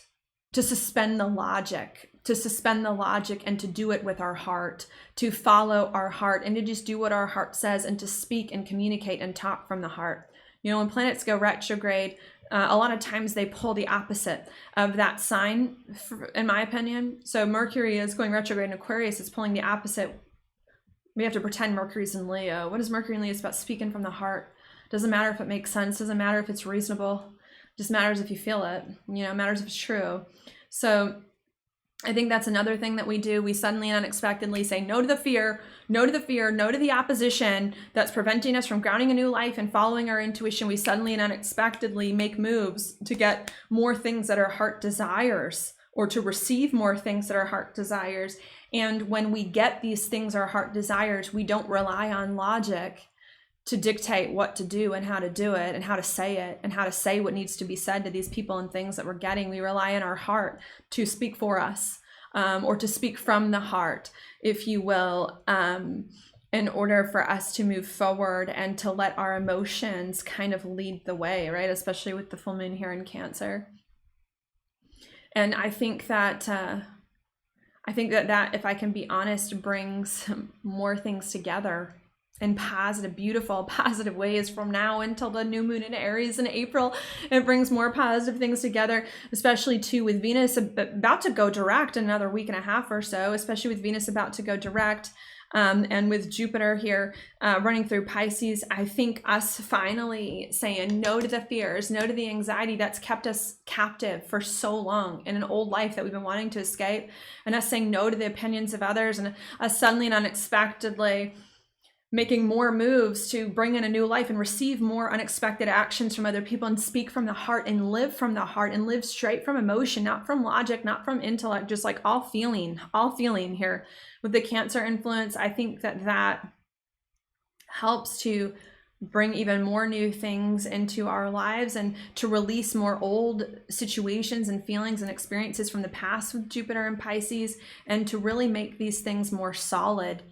to suspend the logic and to do it with our heart, to follow our heart and to just do what our heart says and to speak and communicate and talk from the heart. When planets go retrograde, a lot of times they pull the opposite of that sign, in my opinion. So Mercury is going retrograde in Aquarius, it's pulling the opposite. We have to pretend Mercury's in Leo. What is Mercury in Leo? It's about speaking from the heart. Doesn't matter if it makes sense, doesn't matter if it's reasonable, just matters if you feel it, matters if it's true. So I think that's another thing that we do. We suddenly and unexpectedly say no to the fear, no to the opposition that's preventing us from grounding a new life and following our intuition. We suddenly and unexpectedly make moves to get more things that our heart desires, or to receive more things that our heart desires. And when we get these things our heart desires, we don't rely on logic to dictate what to do and how to do it and how to say it and how to say what needs to be said to these people and things that we're getting. We rely on our heart to speak for us, or to speak from the heart, if you will, in order for us to move forward and to let our emotions kind of lead the way, right? Especially with the full moon here in Cancer. And I think that if I can be honest, brings more things together in positive, beautiful, positive ways from now until the new moon in Aries in April. It brings more positive things together, especially too with Venus about to go direct in another week and a half or so, especially with Venus about to go direct. And with Jupiter here running through Pisces. I think us finally saying no to the fears, no to the anxiety that's kept us captive for so long in an old life that we've been wanting to escape, and us saying no to the opinions of others, and us suddenly and unexpectedly making more moves to bring in a new life and receive more unexpected actions from other people and speak from the heart and live from the heart and live straight from emotion, not from logic, not from intellect, just like all feeling here with the Cancer influence. I think that helps to bring even more new things into our lives and to release more old situations and feelings and experiences from the past with Jupiter and Pisces, and to really make these things more solid.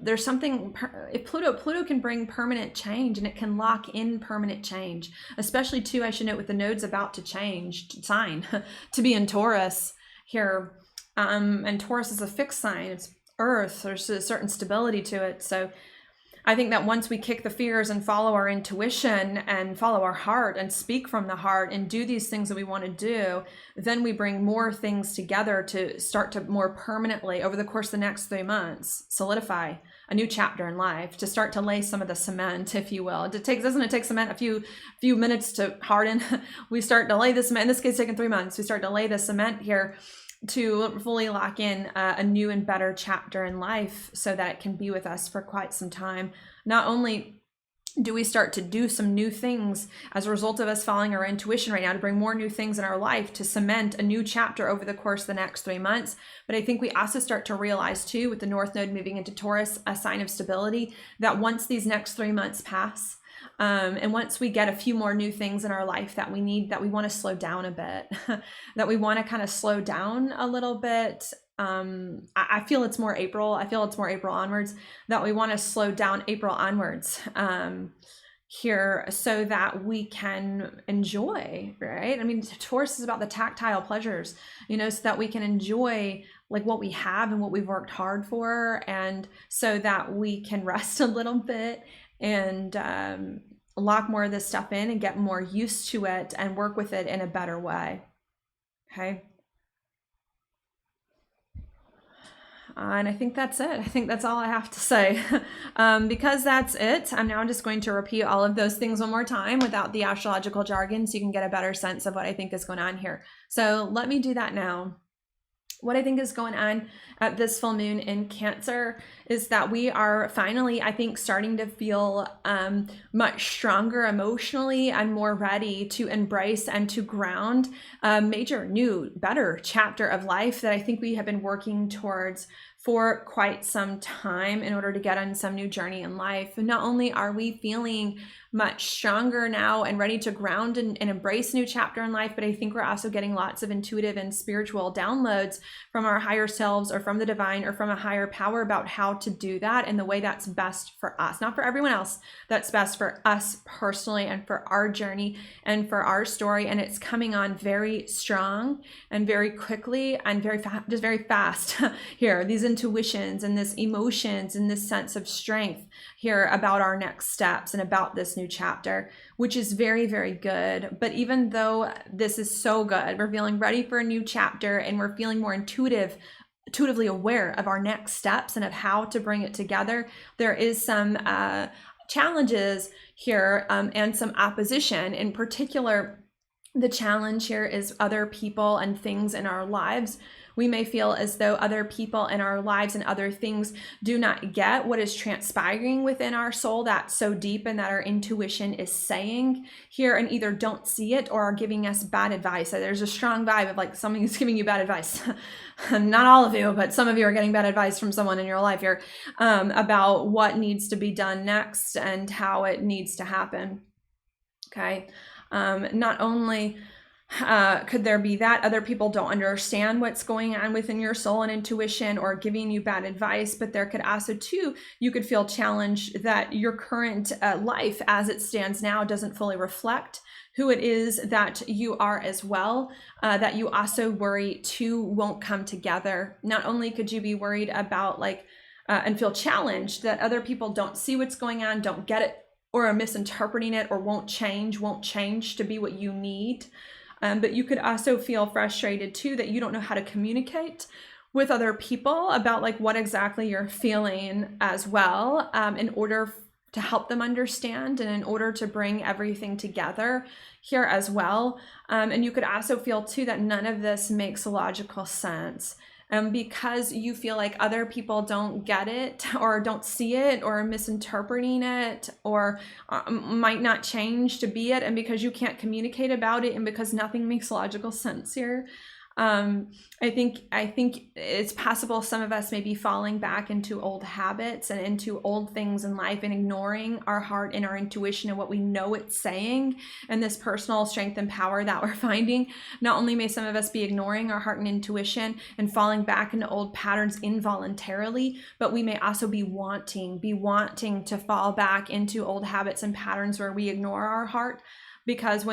There's something, if Pluto can bring permanent change, and it can lock in permanent change, especially too, I should note, with the nodes about to change sign to be in Taurus here. And Taurus is a fixed sign, it's Earth, there's a certain stability to it. So I think that once we kick the fears and follow our intuition and follow our heart and speak from the heart and do these things that we want to do, then we bring more things together to start to more permanently, over the course of the next 3 months, solidify a new chapter in life, to start to lay some of the cement, if you will. Doesn't it take cement a few minutes to harden? We start to lay the cement. In this case, it's taken 3 months. We start to lay the cement here to fully lock in a new and better chapter in life, so that it can be with us for quite some time. Not only do we start to do some new things as a result of us following our intuition right now to bring more new things in our life, to cement a new chapter over the course of the next 3 months, but I think we also start to realize too, with the North Node moving into Taurus, a sign of stability, that once these next 3 months pass, and once we get a few more new things in our life that we need, that we want to slow down a bit, that we want to kind of slow down a little bit. I feel it's more April. I feel it's more April onwards, that we want to slow down April onwards. here so that we can enjoy, right? I mean, Taurus is about the tactile pleasures, so that we can enjoy like what we have and what we've worked hard for, and so that we can rest a little bit and lock more of this stuff in and get more used to it and work with it in a better way. Okay. And I think that's it. I think that's all I have to say. Because that's it, I'm now just going to repeat all of those things one more time without the astrological jargon so you can get a better sense of what I think is going on here. So let me do that now. What I think is going on at this full moon in Cancer is that we are finally, I think, starting to feel much stronger emotionally and more ready to embrace and to ground a major, new, better chapter of life that I think we have been working towards for quite some time in order to get on some new journey in life. And not only are we feeling much stronger now and ready to ground and embrace a new chapter in life, but I think we're also getting lots of intuitive and spiritual downloads from our higher selves or from the divine or from a higher power about how to do that in the way that's best for us, not for everyone else, that's best for us personally and for our journey and for our story. And it's coming on very strong and very quickly and just very fast here. These intuitions and this emotions and this sense of strength here about our next steps and about this new chapter, which is very, very good. But even though this is so good, we're feeling ready for a new chapter and we're feeling more intuitively aware of our next steps and of how to bring it together. There is some challenges here and some opposition. In particular, the challenge here is other people and things in our lives. We may feel as though other people in our lives and other things do not get what is transpiring within our soul that's so deep and that our intuition is saying here, and either don't see it or are giving us bad advice. So there's a strong vibe of like somebody is giving you bad advice. Not all of you, but some of you are getting bad advice from someone in your life here about what needs to be done next and how it needs to happen. Okay. Not only could there be that other people don't understand what's going on within your soul and intuition or giving you bad advice, but there could also too, you could feel challenged that your current life as it stands now doesn't fully reflect who it is that you are as well, that you also worry too won't come together. Not only could you be worried about and feel challenged that other people don't see what's going on, don't get it, or are misinterpreting it, or won't change to be what you need. But you could also feel frustrated too that you don't know how to communicate with other people about what exactly you're feeling as well, in order to help them understand and in order to bring everything together here as well. And you could also feel too that none of this makes logical sense. Because you feel like other people don't get it or don't see it or are misinterpreting it or might not change to be it, and because you can't communicate about it and because nothing makes logical sense here. I think it's possible some of us may be falling back into old habits and into old things in life and ignoring our heart and our intuition and what we know it's saying and this personal strength and power that we're finding. Not only may some of us be ignoring our heart and intuition and falling back into old patterns involuntarily, but we may also be wanting to fall back into old habits and patterns where we ignore our heart. Because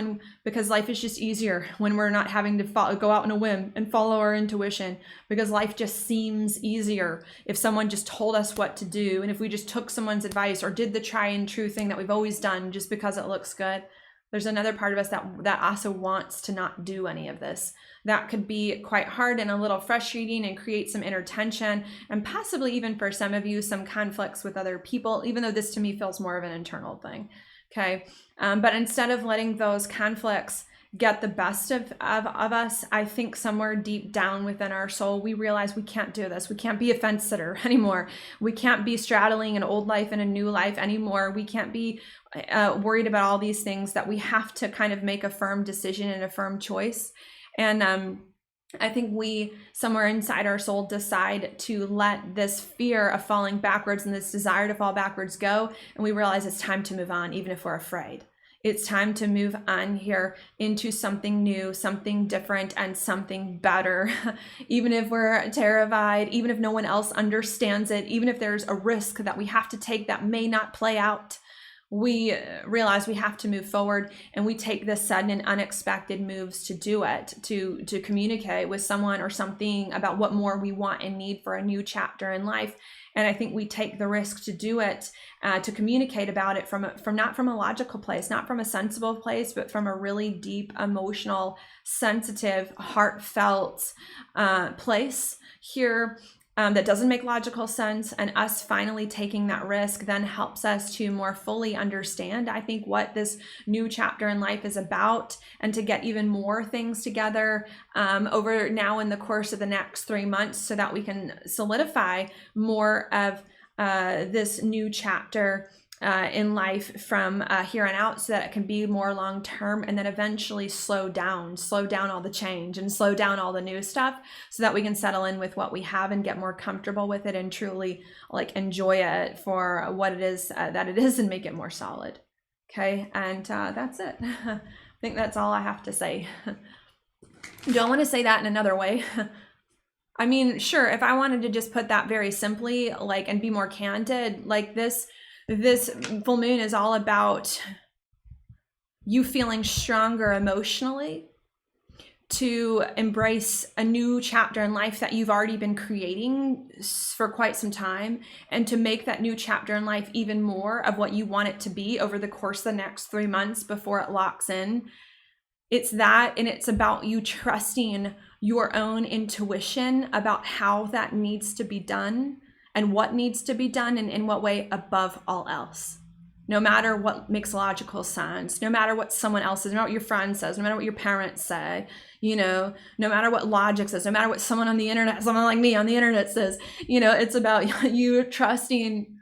life is just easier when we're not having to go out on a whim and follow our intuition, because life just seems easier if someone just told us what to do, and if we just took someone's advice or did the try and true thing that we've always done just because it looks good. There's another part of us that also wants to not do any of this. That could be quite hard and a little frustrating and create some inner tension and possibly even for some of you some conflicts with other people, even though this to me feels more of an internal thing. Okay. But instead of letting those conflicts get the best of us, I think somewhere deep down within our soul, we realize we can't do this. We can't be a fence sitter anymore. We can't be straddling an old life and a new life anymore. We can't be worried about all these things, that we have to kind of make a firm decision and a firm choice. And I think we, somewhere inside our soul, decide to let this fear of falling backwards and this desire to fall backwards go. And we realize it's time to move on, even if we're afraid. It's time to move on here into something new, something different, and something better. Even if we're terrified, even if no one else understands it, even if there's a risk that we have to take that may not play out, we realize we have to move forward, and we take the sudden and unexpected moves to do it, to communicate with someone or something about what more we want and need for a new chapter in life. And I think we take the risk to do it, to communicate about it from not from a logical place, not from a sensible place, but from a really deep, emotional, sensitive, heartfelt place here. That doesn't make logical sense, and us finally taking that risk then helps us to more fully understand, I think, what this new chapter in life is about, and to get even more things together over now in the course of the next 3 months, so that we can solidify more of this new chapter in life from here on out, so that it can be more long term, and then eventually slow down all the change and slow down all the new stuff, so that we can settle in with what we have and get more comfortable with it and truly like enjoy it for what it is that it is, and make it more solid. Okay, and that's it. I think that's all I have to say. Don't want to say that in another way. I mean, sure, if I wanted to just put that very simply, like, and be more candid, like this full moon is all about you feeling stronger emotionally to embrace a new chapter in life that you've already been creating for quite some time, and to make that new chapter in life even more of what you want it to be over the course of the next 3 months before it locks in. It's that, and it's about you trusting your own intuition about how that needs to be done, and what needs to be done, and in what way, above all else. No matter what makes logical sense, no matter what someone else says, no matter what your friend says, no matter what your parents say, no matter what logic says, no matter what someone on the internet, someone like me on the internet says, it's about you trusting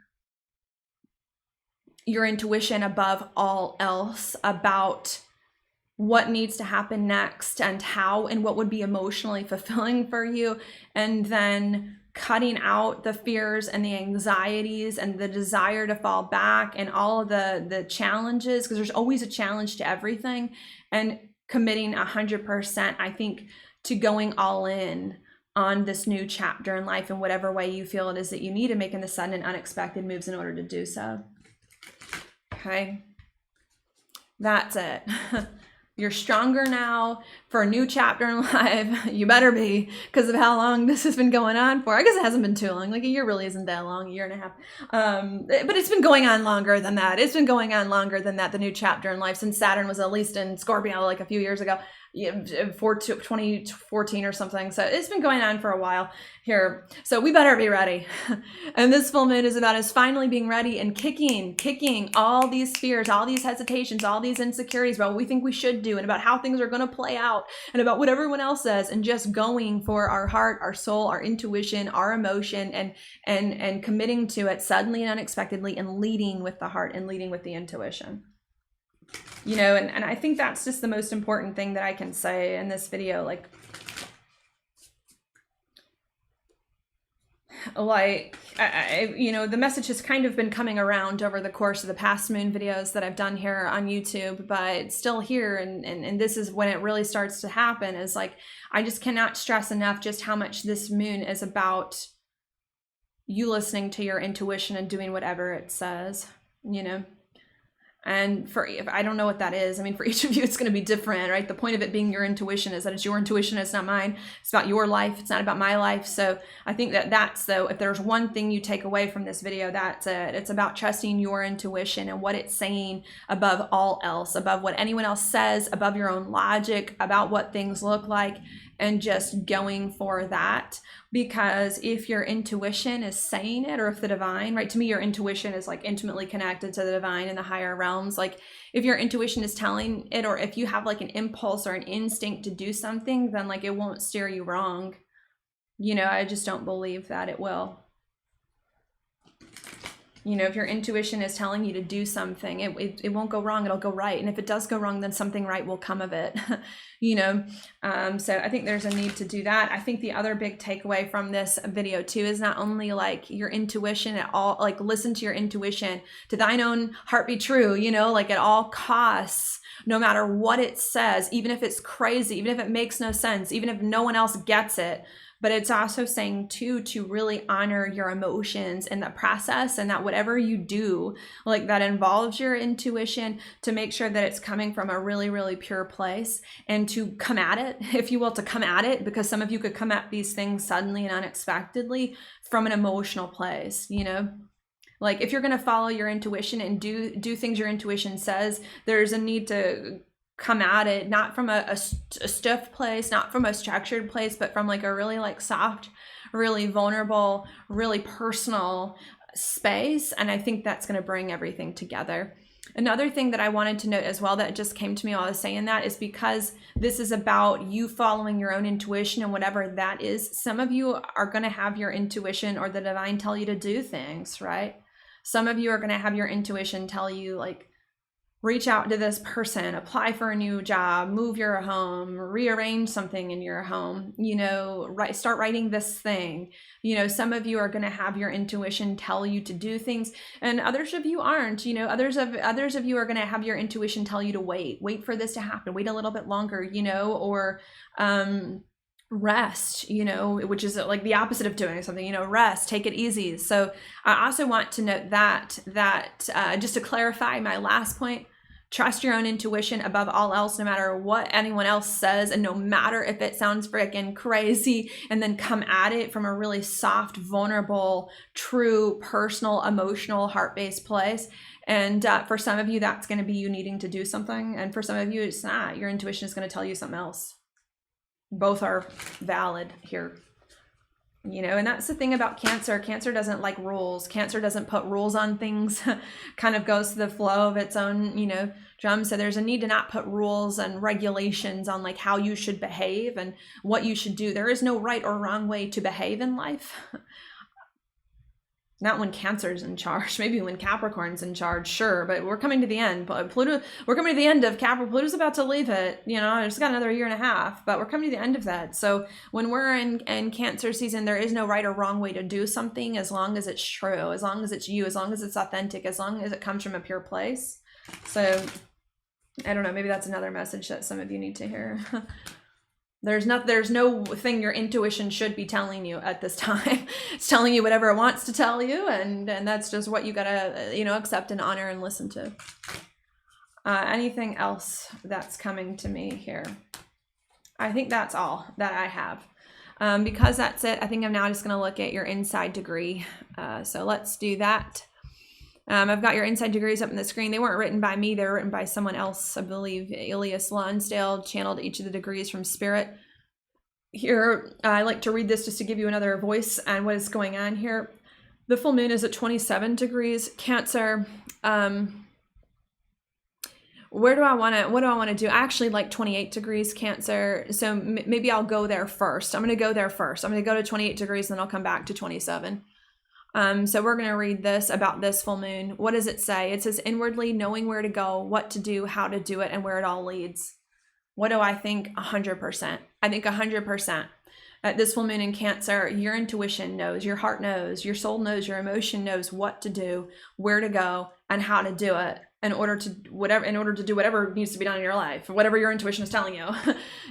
your intuition above all else about what needs to happen next, and how, and what would be emotionally fulfilling for you, and then cutting out the fears and the anxieties and the desire to fall back and all of the challenges, because there's always a challenge to everything, and committing 100%, I think, to going all in on this new chapter in life in whatever way you feel it is that you need, and making the sudden and unexpected moves in order to do so. Okay, that's it. You're stronger now for a new chapter in life. You better be, because of how long this has been going on for. I guess it hasn't been too long. Like a year really isn't that long, a year and a half. But it's been going on longer than that. It's been going on longer than that, the new chapter in life, since Saturn was at least in Scorpio like a few years ago. 2014 or something. So it's been going on for a while here. So we better be ready. And this full moon is about us finally being ready and kicking all these fears, all these hesitations, all these insecurities about what we think we should do, and about how things are going to play out, and about what everyone else says, and just going for our heart, our soul, our intuition, our emotion, and committing to it suddenly and unexpectedly, and leading with the heart and leading with the intuition. And I think that's just the most important thing that I can say in this video. Like the message has kind of been coming around over the course of the past moon videos that I've done here on YouTube, but it's still here. And this is when it really starts to happen, is like, I just cannot stress enough just how much this moon is about you listening to your intuition and doing whatever it says, And I don't know what that is. I mean, for each of you, it's going to be different, right? The point of it being your intuition is that it's your intuition. It's not mine. It's about your life. It's not about my life. So I think if there's one thing you take away from this video, that's it. It's about trusting your intuition and what it's saying above all else, above what anyone else says, above your own logic, about what things look like, and just going for that. Because if your intuition is saying it, or if the divine, right, to me, your intuition is like intimately connected to the divine and the higher realms. Like if your intuition is telling it, or if you have like an impulse or an instinct to do something, then like it won't steer you wrong. I just don't believe that it will. If your intuition is telling you to do something, it won't go wrong. It'll go right. And if it does go wrong, then something right will come of it. So I think there's a need to do that. I think the other big takeaway from this video too is not only like your intuition at all, like listen to your intuition, to thine own heart be true, like at all costs, no matter what it says, even if it's crazy, even if it makes no sense, even if no one else gets it, But it's also saying too, to really honor your emotions in the process, and that whatever you do, like that involves your intuition, to make sure that it's coming from a really, really pure place, and to come at it, if you will, to come at it, because some of you could come at these things suddenly and unexpectedly from an emotional place, you know? Like if you're going to follow your intuition and do things your intuition says, there's a need to come at it, not from a stiff place, not from a structured place, but from like a really like soft, really vulnerable, really personal space. And I think that's going to bring everything together. Another thing that I wanted to note as well that just came to me while I was saying that is because this is about you following your own intuition and whatever that is, some of you are going to have your intuition or the divine tell you to do things, right? Some of you are going to have your intuition tell you like, reach out to this person, apply for a new job, move your home, rearrange something in your home, you know, start writing this thing. You know, some of you are going to have your intuition tell you to do things, and others of you aren't. You know, others of you are going to have your intuition tell you to wait for this to happen, wait a little bit longer, you know, or rest, you know, which is like the opposite of doing something, you know, rest, take it easy. So I also want to note that just to clarify my last point, trust your own intuition above all else, no matter what anyone else says, and no matter if it sounds freaking crazy, and then come at it from a really soft, vulnerable, true, personal, emotional, heart-based place. And for some of you, that's going to be you needing to do something. And for some of you, it's not. Your intuition is going to tell you something else. Both are valid here. You know, and that's the thing about Cancer. Cancer doesn't like rules. Cancer doesn't put rules on things, kind of goes to the flow of its own, you know, drum. So there's a need to not put rules and regulations on like how you should behave and what you should do. There is no right or wrong way to behave in life. Not when Cancer's in charge. Maybe when Capricorn's in charge, sure. But we're coming to the end. Pluto, we're coming to the end of Capricorn. Pluto's about to leave it. You know, it's got another 1.5 years, but we're coming to the end of that. So when we're in Cancer season, there is no right or wrong way to do something, as long as it's true, as long as it's you, as long as it's authentic, as long as it comes from a pure place. So I don't know. Maybe that's another message that some of you need to hear. There's no thing your intuition should be telling you at this time. It's telling you whatever it wants to tell you, and that's just what you gotta, you know, accept and honor and listen to. Anything else that's coming to me here? I think that's all that I have. Because that's it, I think I'm now just gonna look at your inside degree. So let's do that. I've got your inside degrees up on the screen. They weren't written by me. They were written by someone else. I believe Elias Lonsdale channeled each of the degrees from Spirit. Here, I like to read this just to give you another voice on what is going on here. The full moon is at 27 degrees. Cancer. What do I want to do? I actually like 28 degrees Cancer. So maybe I'll go there first. I'm going to go there first. I'm going to go to 28 degrees, and then I'll come back to 27. So we're going to read this about this full moon. What does it say? It says, inwardly knowing where to go, what to do, how to do it, and where it all leads. What do I think? 100%. I think 100%. At this full moon in Cancer, your intuition knows, your heart knows, your soul knows, your emotion knows what to do, where to go, and how to do it in order to do whatever needs to be done in your life, whatever your intuition is telling you.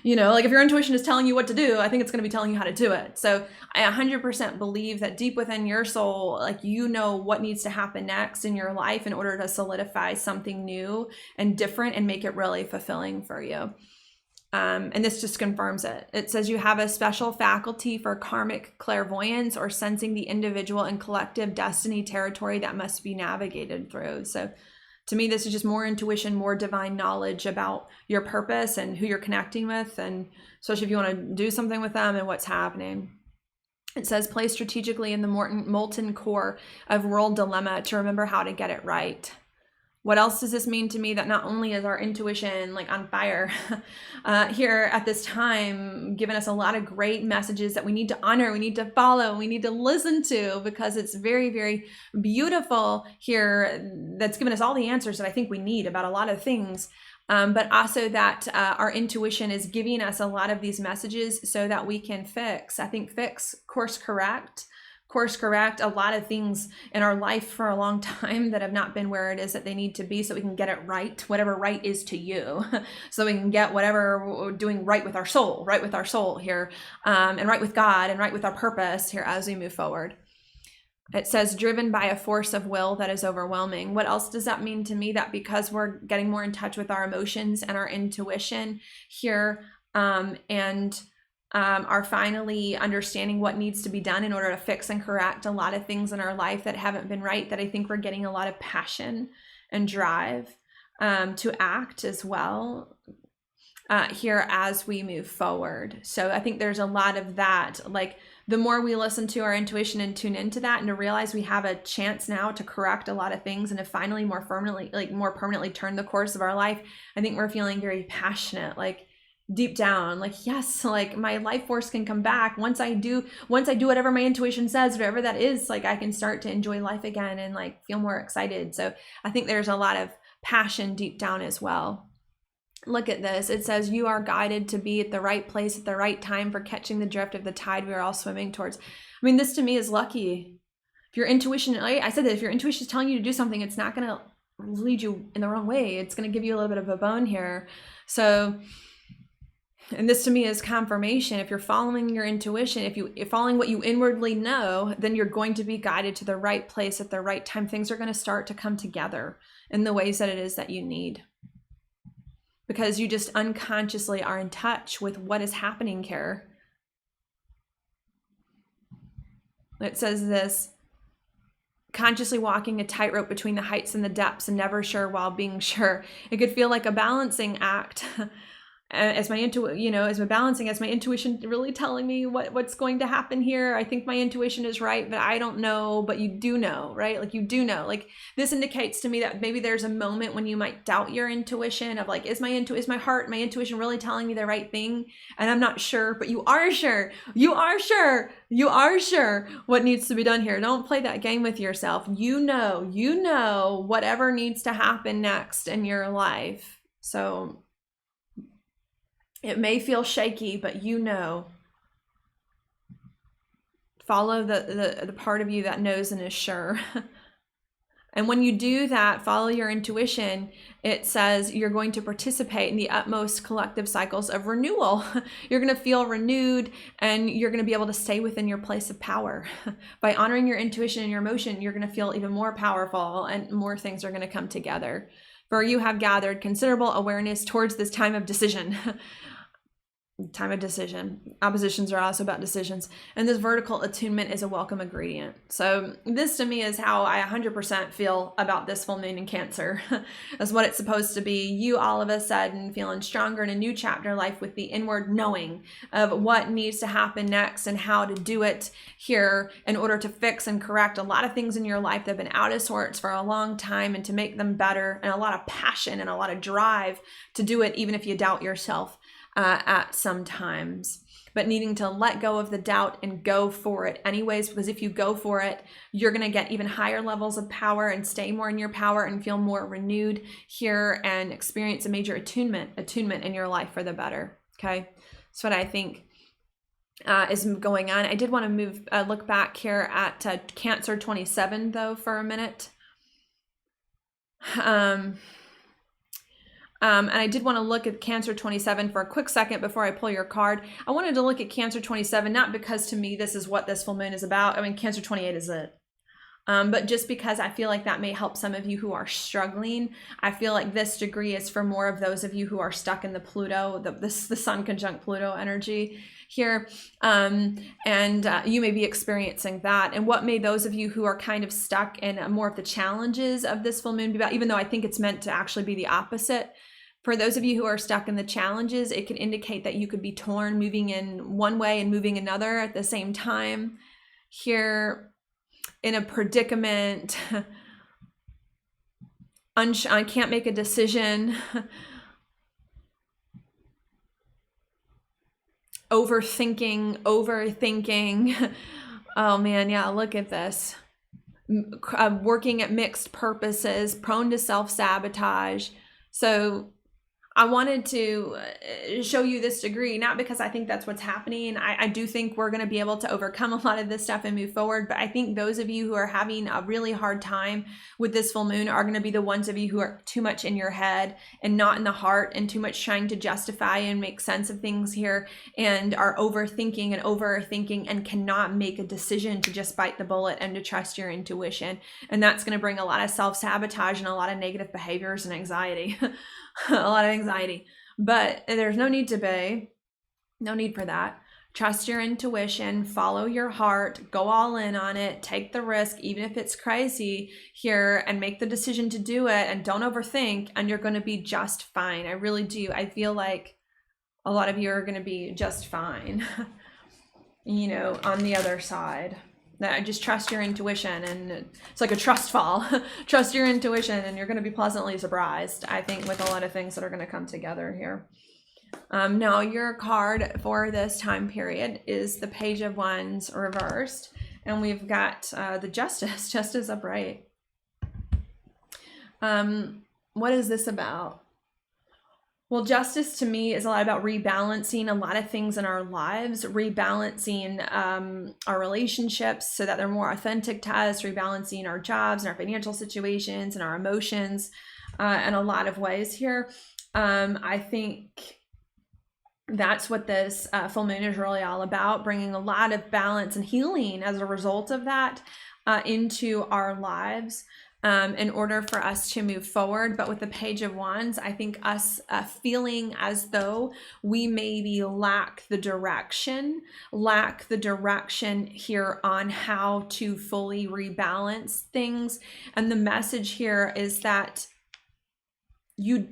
You know, like if your intuition is telling you what to do, I think it's going to be telling you how to do it. So I 100% believe that deep within your soul, like, you know what needs to happen next in your life in order to solidify something new and different and make it really fulfilling for you. And this just confirms it. It says you have a special faculty for karmic clairvoyance, or sensing the individual and collective destiny territory that must be navigated through. So to me, this is just more intuition, more divine knowledge about your purpose and who you're connecting with, and especially if you want to do something with them and what's happening. It says, play strategically in the molten core of world dilemma to remember how to get it right. What else does this mean to me? That not only is our intuition like on fire here at this time, giving us a lot of great messages that we need to honor, we need to follow, we need to listen to, because it's very, very beautiful here. That's given us all the answers that I think we need about a lot of things. But also that our intuition is giving us a lot of these messages so that we can fix, course correct, course correct a lot of things in our life for a long time that have not been where it is that they need to be, so we can get it right, whatever right is to you, so we can get whatever we're doing right with our soul here, and right with God and right with our purpose here as we move forward. It says driven by a force of will that is overwhelming. What else does that mean to me? That because we're getting more in touch with our emotions and our intuition here, and are finally understanding what needs to be done in order to fix and correct a lot of things in our life that haven't been right, that I think we're getting a lot of passion and drive to act as well here as we move forward. So I think there's a lot of that, like the more we listen to our intuition and tune into that, and to realize we have a chance now to correct a lot of things and to finally more permanently turn the course of our life, I think we're feeling very passionate, like deep down, like, yes, like my life force can come back once I do whatever my intuition says, whatever that is, like I can start to enjoy life again and like feel more excited. So I think there's a lot of passion deep down as well. Look at this. It says you are guided to be at the right place at the right time for catching the drift of the tide we are all swimming towards. I mean, this to me is lucky. If your intuition, I said that if your intuition is telling you to do something, it's not going to lead you in the wrong way. It's going to give you a little bit of a bone here. So, and this to me is confirmation. If you're following your intuition, if you're following what you inwardly know, then you're going to be guided to the right place at the right time. Things are going to start to come together in the ways that it is that you need, because you just unconsciously are in touch with what is happening here. It says this, consciously walking a tightrope between the heights and the depths and never sure while being sure. It could feel like a balancing act. As my intuition really telling me what's going to happen here. I think my intuition is right, but I don't know, but you do know, right? Like you do know. Like this indicates to me that maybe there's a moment when you might doubt your intuition of like, is my intuition really telling me the right thing? And I'm not sure, but you are sure. You are sure what needs to be done here. Don't play that game with yourself. You know whatever needs to happen next in your life. So it may feel shaky, but follow the part of you that knows and is sure. And when you do that, follow your intuition, it says you're going to participate in the utmost collective cycles of renewal. You're going to feel renewed, and you're going to be able to stay within your place of power. By honoring your intuition and your emotion, you're going to feel even more powerful, and more things are going to come together. For you have gathered considerable awareness towards this time of decision. Time of decision. Oppositions are also about decisions. And this vertical attunement is a welcome ingredient. So this to me is how I 100% feel about this full moon in Cancer. That's what it's supposed to be. You all of a sudden feeling stronger in a new chapter of life with the inward knowing of what needs to happen next and how to do it here in order to fix and correct a lot of things in your life that have been out of sorts for a long time, and to make them better, and a lot of passion and a lot of drive to do it, even if you doubt yourself at some times, but needing to let go of the doubt and go for it anyways, because if you go for it, you're going to get even higher levels of power and stay more in your power and feel more renewed here and experience a major attunement in your life for the better. Okay. That's what I think is going on. I did want to look back here at Cancer 27 though for a minute. And I did want to look at Cancer 27 for a quick second before I pull your card. I wanted to look at Cancer 27, not because to me this is what this full moon is about. I mean, Cancer 28 is it. But just because I feel like that may help some of you who are struggling. I feel like this degree is for more of those of you who are stuck in the Pluto, the Sun conjunct Pluto energy here. And you may be experiencing that. And what may those of you who are kind of stuck in more of the challenges of this full moon be about, even though I think it's meant to actually be the opposite. For those of you who are stuck in the challenges, it can indicate that you could be torn, moving in one way and moving another at the same time. Here, in a predicament, I can't make a decision, overthinking. Oh man, yeah, look at this. Working at mixed purposes, prone to self-sabotage. So I wanted to show you this degree, not because I think that's what's happening. I do think we're going to be able to overcome a lot of this stuff and move forward. But I think those of you who are having a really hard time with this full moon are going to be the ones of you who are too much in your head and not in the heart, and too much trying to justify and make sense of things here, and are overthinking and cannot make a decision to just bite the bullet and to trust your intuition. And that's going to bring a lot of self-sabotage and a lot of negative behaviors and anxiety. A lot of anxiety, but there's no need to be, no need for that. Trust your intuition, follow your heart, go all in on it, take the risk, even if it's crazy here, and make the decision to do it, and don't overthink, and you're going to be just fine. I really do. I feel like a lot of you are going to be just fine, you know, on the other side. That just trust your intuition, and it's like a trust fall. Trust your intuition, and you're going to be pleasantly surprised, I think, with a lot of things that are going to come together here. Now, your card for this time period is the Page of Wands reversed, and we've got the Justice upright. What is this about? Well, justice to me is a lot about rebalancing a lot of things in our lives, rebalancing our relationships so that they're more authentic to us, rebalancing our jobs and our financial situations and our emotions in a lot of ways here. I think that's what this full moon is really all about, bringing a lot of balance and healing as a result of that into our lives. In order for us to move forward. But with the Page of Wands, I think us feeling as though we maybe lack the direction here on how to fully rebalance things. And the message here is that you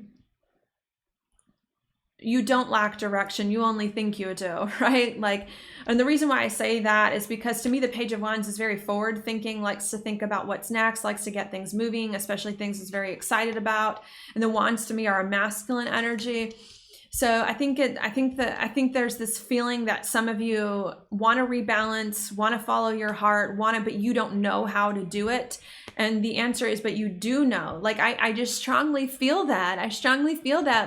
don't lack direction, you only think you do, right? Like, and the reason why I say that is because to me, the Page of Wands is very forward thinking, likes to think about what's next, likes to get things moving, especially things he's very excited about. And the Wands to me are a masculine energy. So I think there's this feeling that some of you want to rebalance, want to follow your heart, but you don't know how to do it. And the answer is, but you do know. Like I just strongly feel that.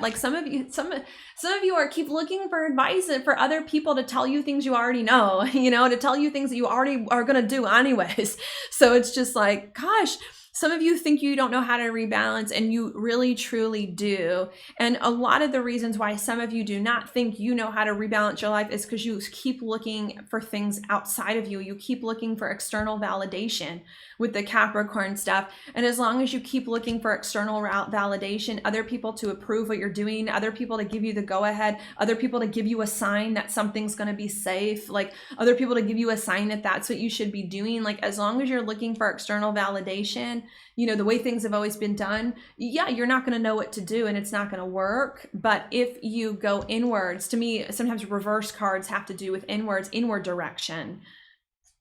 Like some of you are keep looking for advice and for other people to tell you things you already know, to tell you things that you already are going to do anyways. So it's just like, gosh, some of you think you don't know how to rebalance, and you really truly do. And a lot of the reasons why some of you do not think you know how to rebalance your life is because you keep looking for things outside of you. You keep looking for external validation with the Capricorn stuff. And as long as you keep looking for external validation, other people to approve what you're doing, other people to give you the go ahead, other people to give you a sign that something's going to be safe, like other people to give you a sign that that's what you should be doing. Like as long as you're looking for external validation, the way things have always been done, yeah, you're not going to know what to do and it's not going to work. But if you go inwards, to me, sometimes reverse cards have to do with inward direction.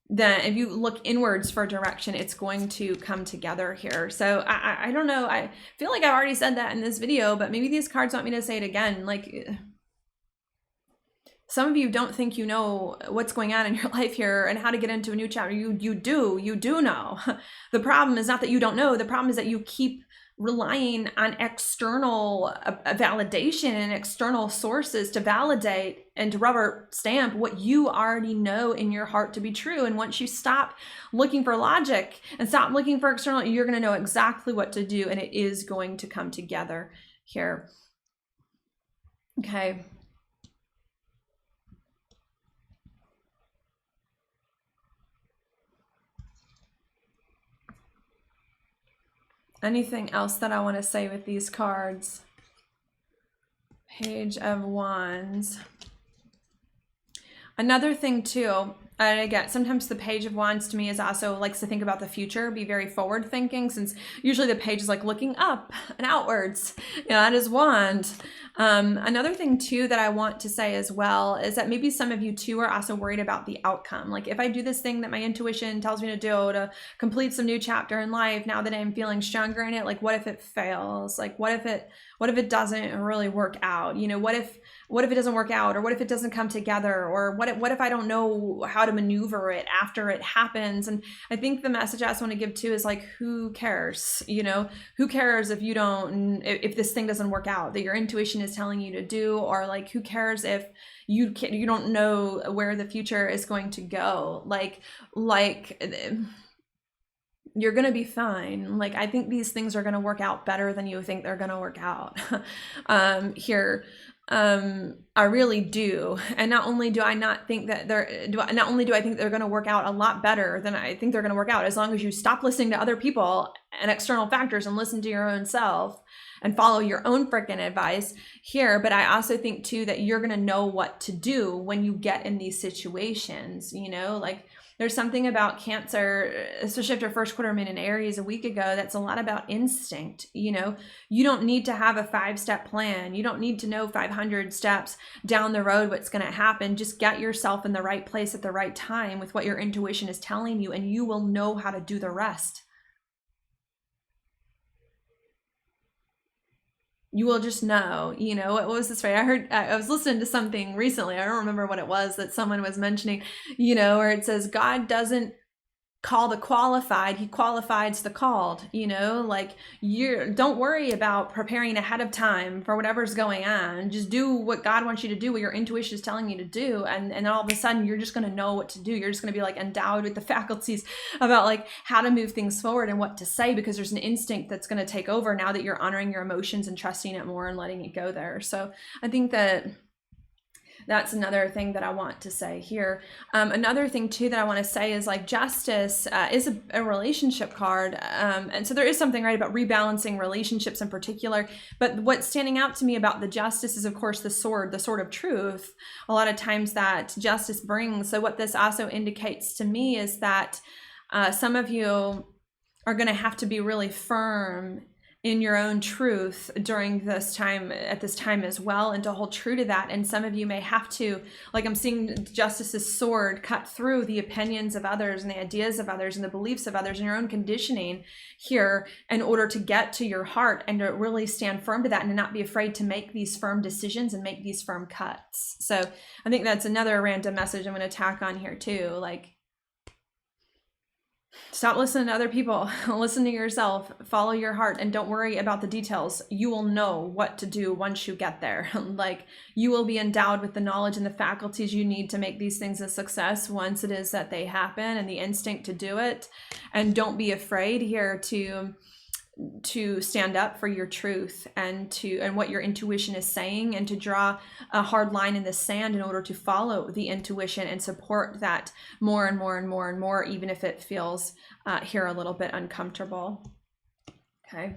Then if you look inwards for direction, it's going to come together here. So I don't know. I feel like I've already said that in this video, but maybe these cards want me to say it again. Like some of you don't think you know what's going on in your life here and how to get into a new chapter. You do know. The problem is not that you don't know. The problem is that you keep relying on external validation and external sources to validate and to rubber stamp what you already know in your heart to be true. And once you stop looking for logic and stop looking for external, you're going to know exactly what to do, and it is going to come together here. Okay. Anything else that I want to say with these cards? Page of Wands. Another thing too, and again, sometimes the Page of Wands to me is also likes to think about the future, be very forward thinking, since usually the page is like looking up and outwards. That is Wand. Another thing too that I want to say as well is that maybe some of you too are also worried about the outcome. Like if I do this thing that my intuition tells me to do to complete some new chapter in life, now that I'm feeling stronger in it, like what if it fails? Like what if it doesn't really work out? What if what if it doesn't work out, or what if it doesn't come together, or what if I don't know how to maneuver it after it happens? And I think the message I also want to give too is like, who cares? You know, who cares if if this thing doesn't work out that your intuition is telling you to do, or like, who cares if you don't know where the future is going to go? Like you're going to be fine. Like, I think these things are going to work out better than you think they're going to work out here. I really do. And not only do I not think that not only do I think they're going to work out a lot better than I think they're going to work out, as long as you stop listening to other people and external factors and listen to your own self and follow your own freaking advice here. But I also think too that you're going to know what to do when you get in these situations. You know, like, there's something about Cancer, especially after first quarter moon in Aries a week ago, that's a lot about instinct. You know, you don't need to have a 5-step plan. You don't need to know 500 steps down the road what's going to happen. Just get yourself in the right place at the right time with what your intuition is telling you, and you will know how to do the rest. You will just know. You know, what was this phrase? I was listening to something recently. I don't remember what it was that someone was mentioning, you know, where it says, God doesn't call the qualified, he qualifies the called. You know, like, you don't worry about preparing ahead of time for whatever's going on. Just do what God wants you to do, what your intuition is telling you to do, and then all of a sudden you're just going to know what to do. You're just going to be like endowed with the faculties about like how to move things forward and what to say, because there's an instinct that's going to take over now that you're honoring your emotions and trusting it more and letting it go there. So I think that's another thing that I want to say here. Another thing too that I want to say is like, Justice is a relationship card. And so there is something right about rebalancing relationships in particular. But what's standing out to me about the Justice is, of course, the sword of truth. A lot of times that Justice brings. So what this also indicates to me is that some of you are going to have to be really firm in your own truth during this time, at this time as well, and to hold true to that. And some of you may have to, like, I'm seeing Justice's sword cut through the opinions of others and the ideas of others and the beliefs of others and your own conditioning here, in order to get to your heart and to really stand firm to that and to not be afraid to make these firm decisions and make these firm cuts. So I think that's another random message I'm going to tack on here too. Like, stop listening to other people, listen to yourself, follow your heart, and don't worry about the details. You will know what to do once you get there. Like, you will be endowed with the knowledge and the faculties you need to make these things a success once it is that they happen, and the instinct to do it. And don't be afraid here to stand up for your truth and what your intuition is saying, and to draw a hard line in the sand in order to follow the intuition and support that more and more and more and more, even if it feels here a little bit uncomfortable. Okay.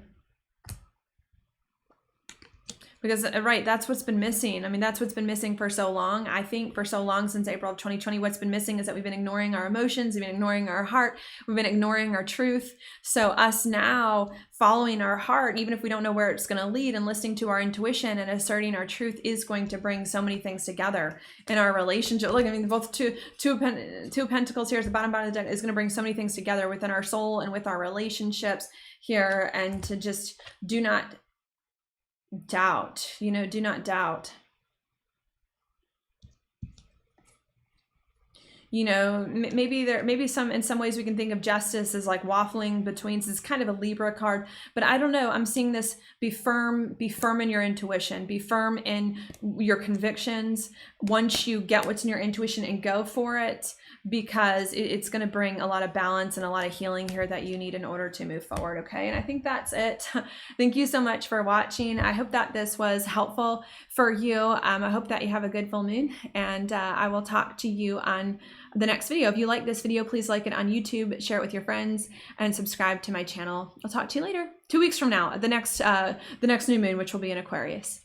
Because, right, that's what's been missing. I mean, that's what's been missing for so long. I think for so long, since April of 2020, what's been missing is that we've been ignoring our emotions, we've been ignoring our heart, we've been ignoring our truth. So us now following our heart, even if we don't know where it's going to lead, and listening to our intuition and asserting our truth is going to bring so many things together in our relationship. Look, I mean, both two of Pentacles here at the bottom of the deck is going to bring so many things together within our soul and with our relationships here, and to just do not doubt, you know, do not doubt. You know, maybe some, in some ways we can think of Justice as like waffling between, so it's kind of a Libra card, but I don't know. I'm seeing this, be firm in your intuition, be firm in your convictions once you get what's in your intuition, and go for it, because it's going to bring a lot of balance and a lot of healing here that you need in order to move forward. Okay. And I think that's it. Thank you so much for watching. I hope that this was helpful for you. I hope that you have a good full moon, and I will talk to you on the next video. If you like this video, please like it on YouTube, share it with your friends, and subscribe to my channel. I'll talk to you later, 2 weeks from now, the next new moon, which will be in Aquarius.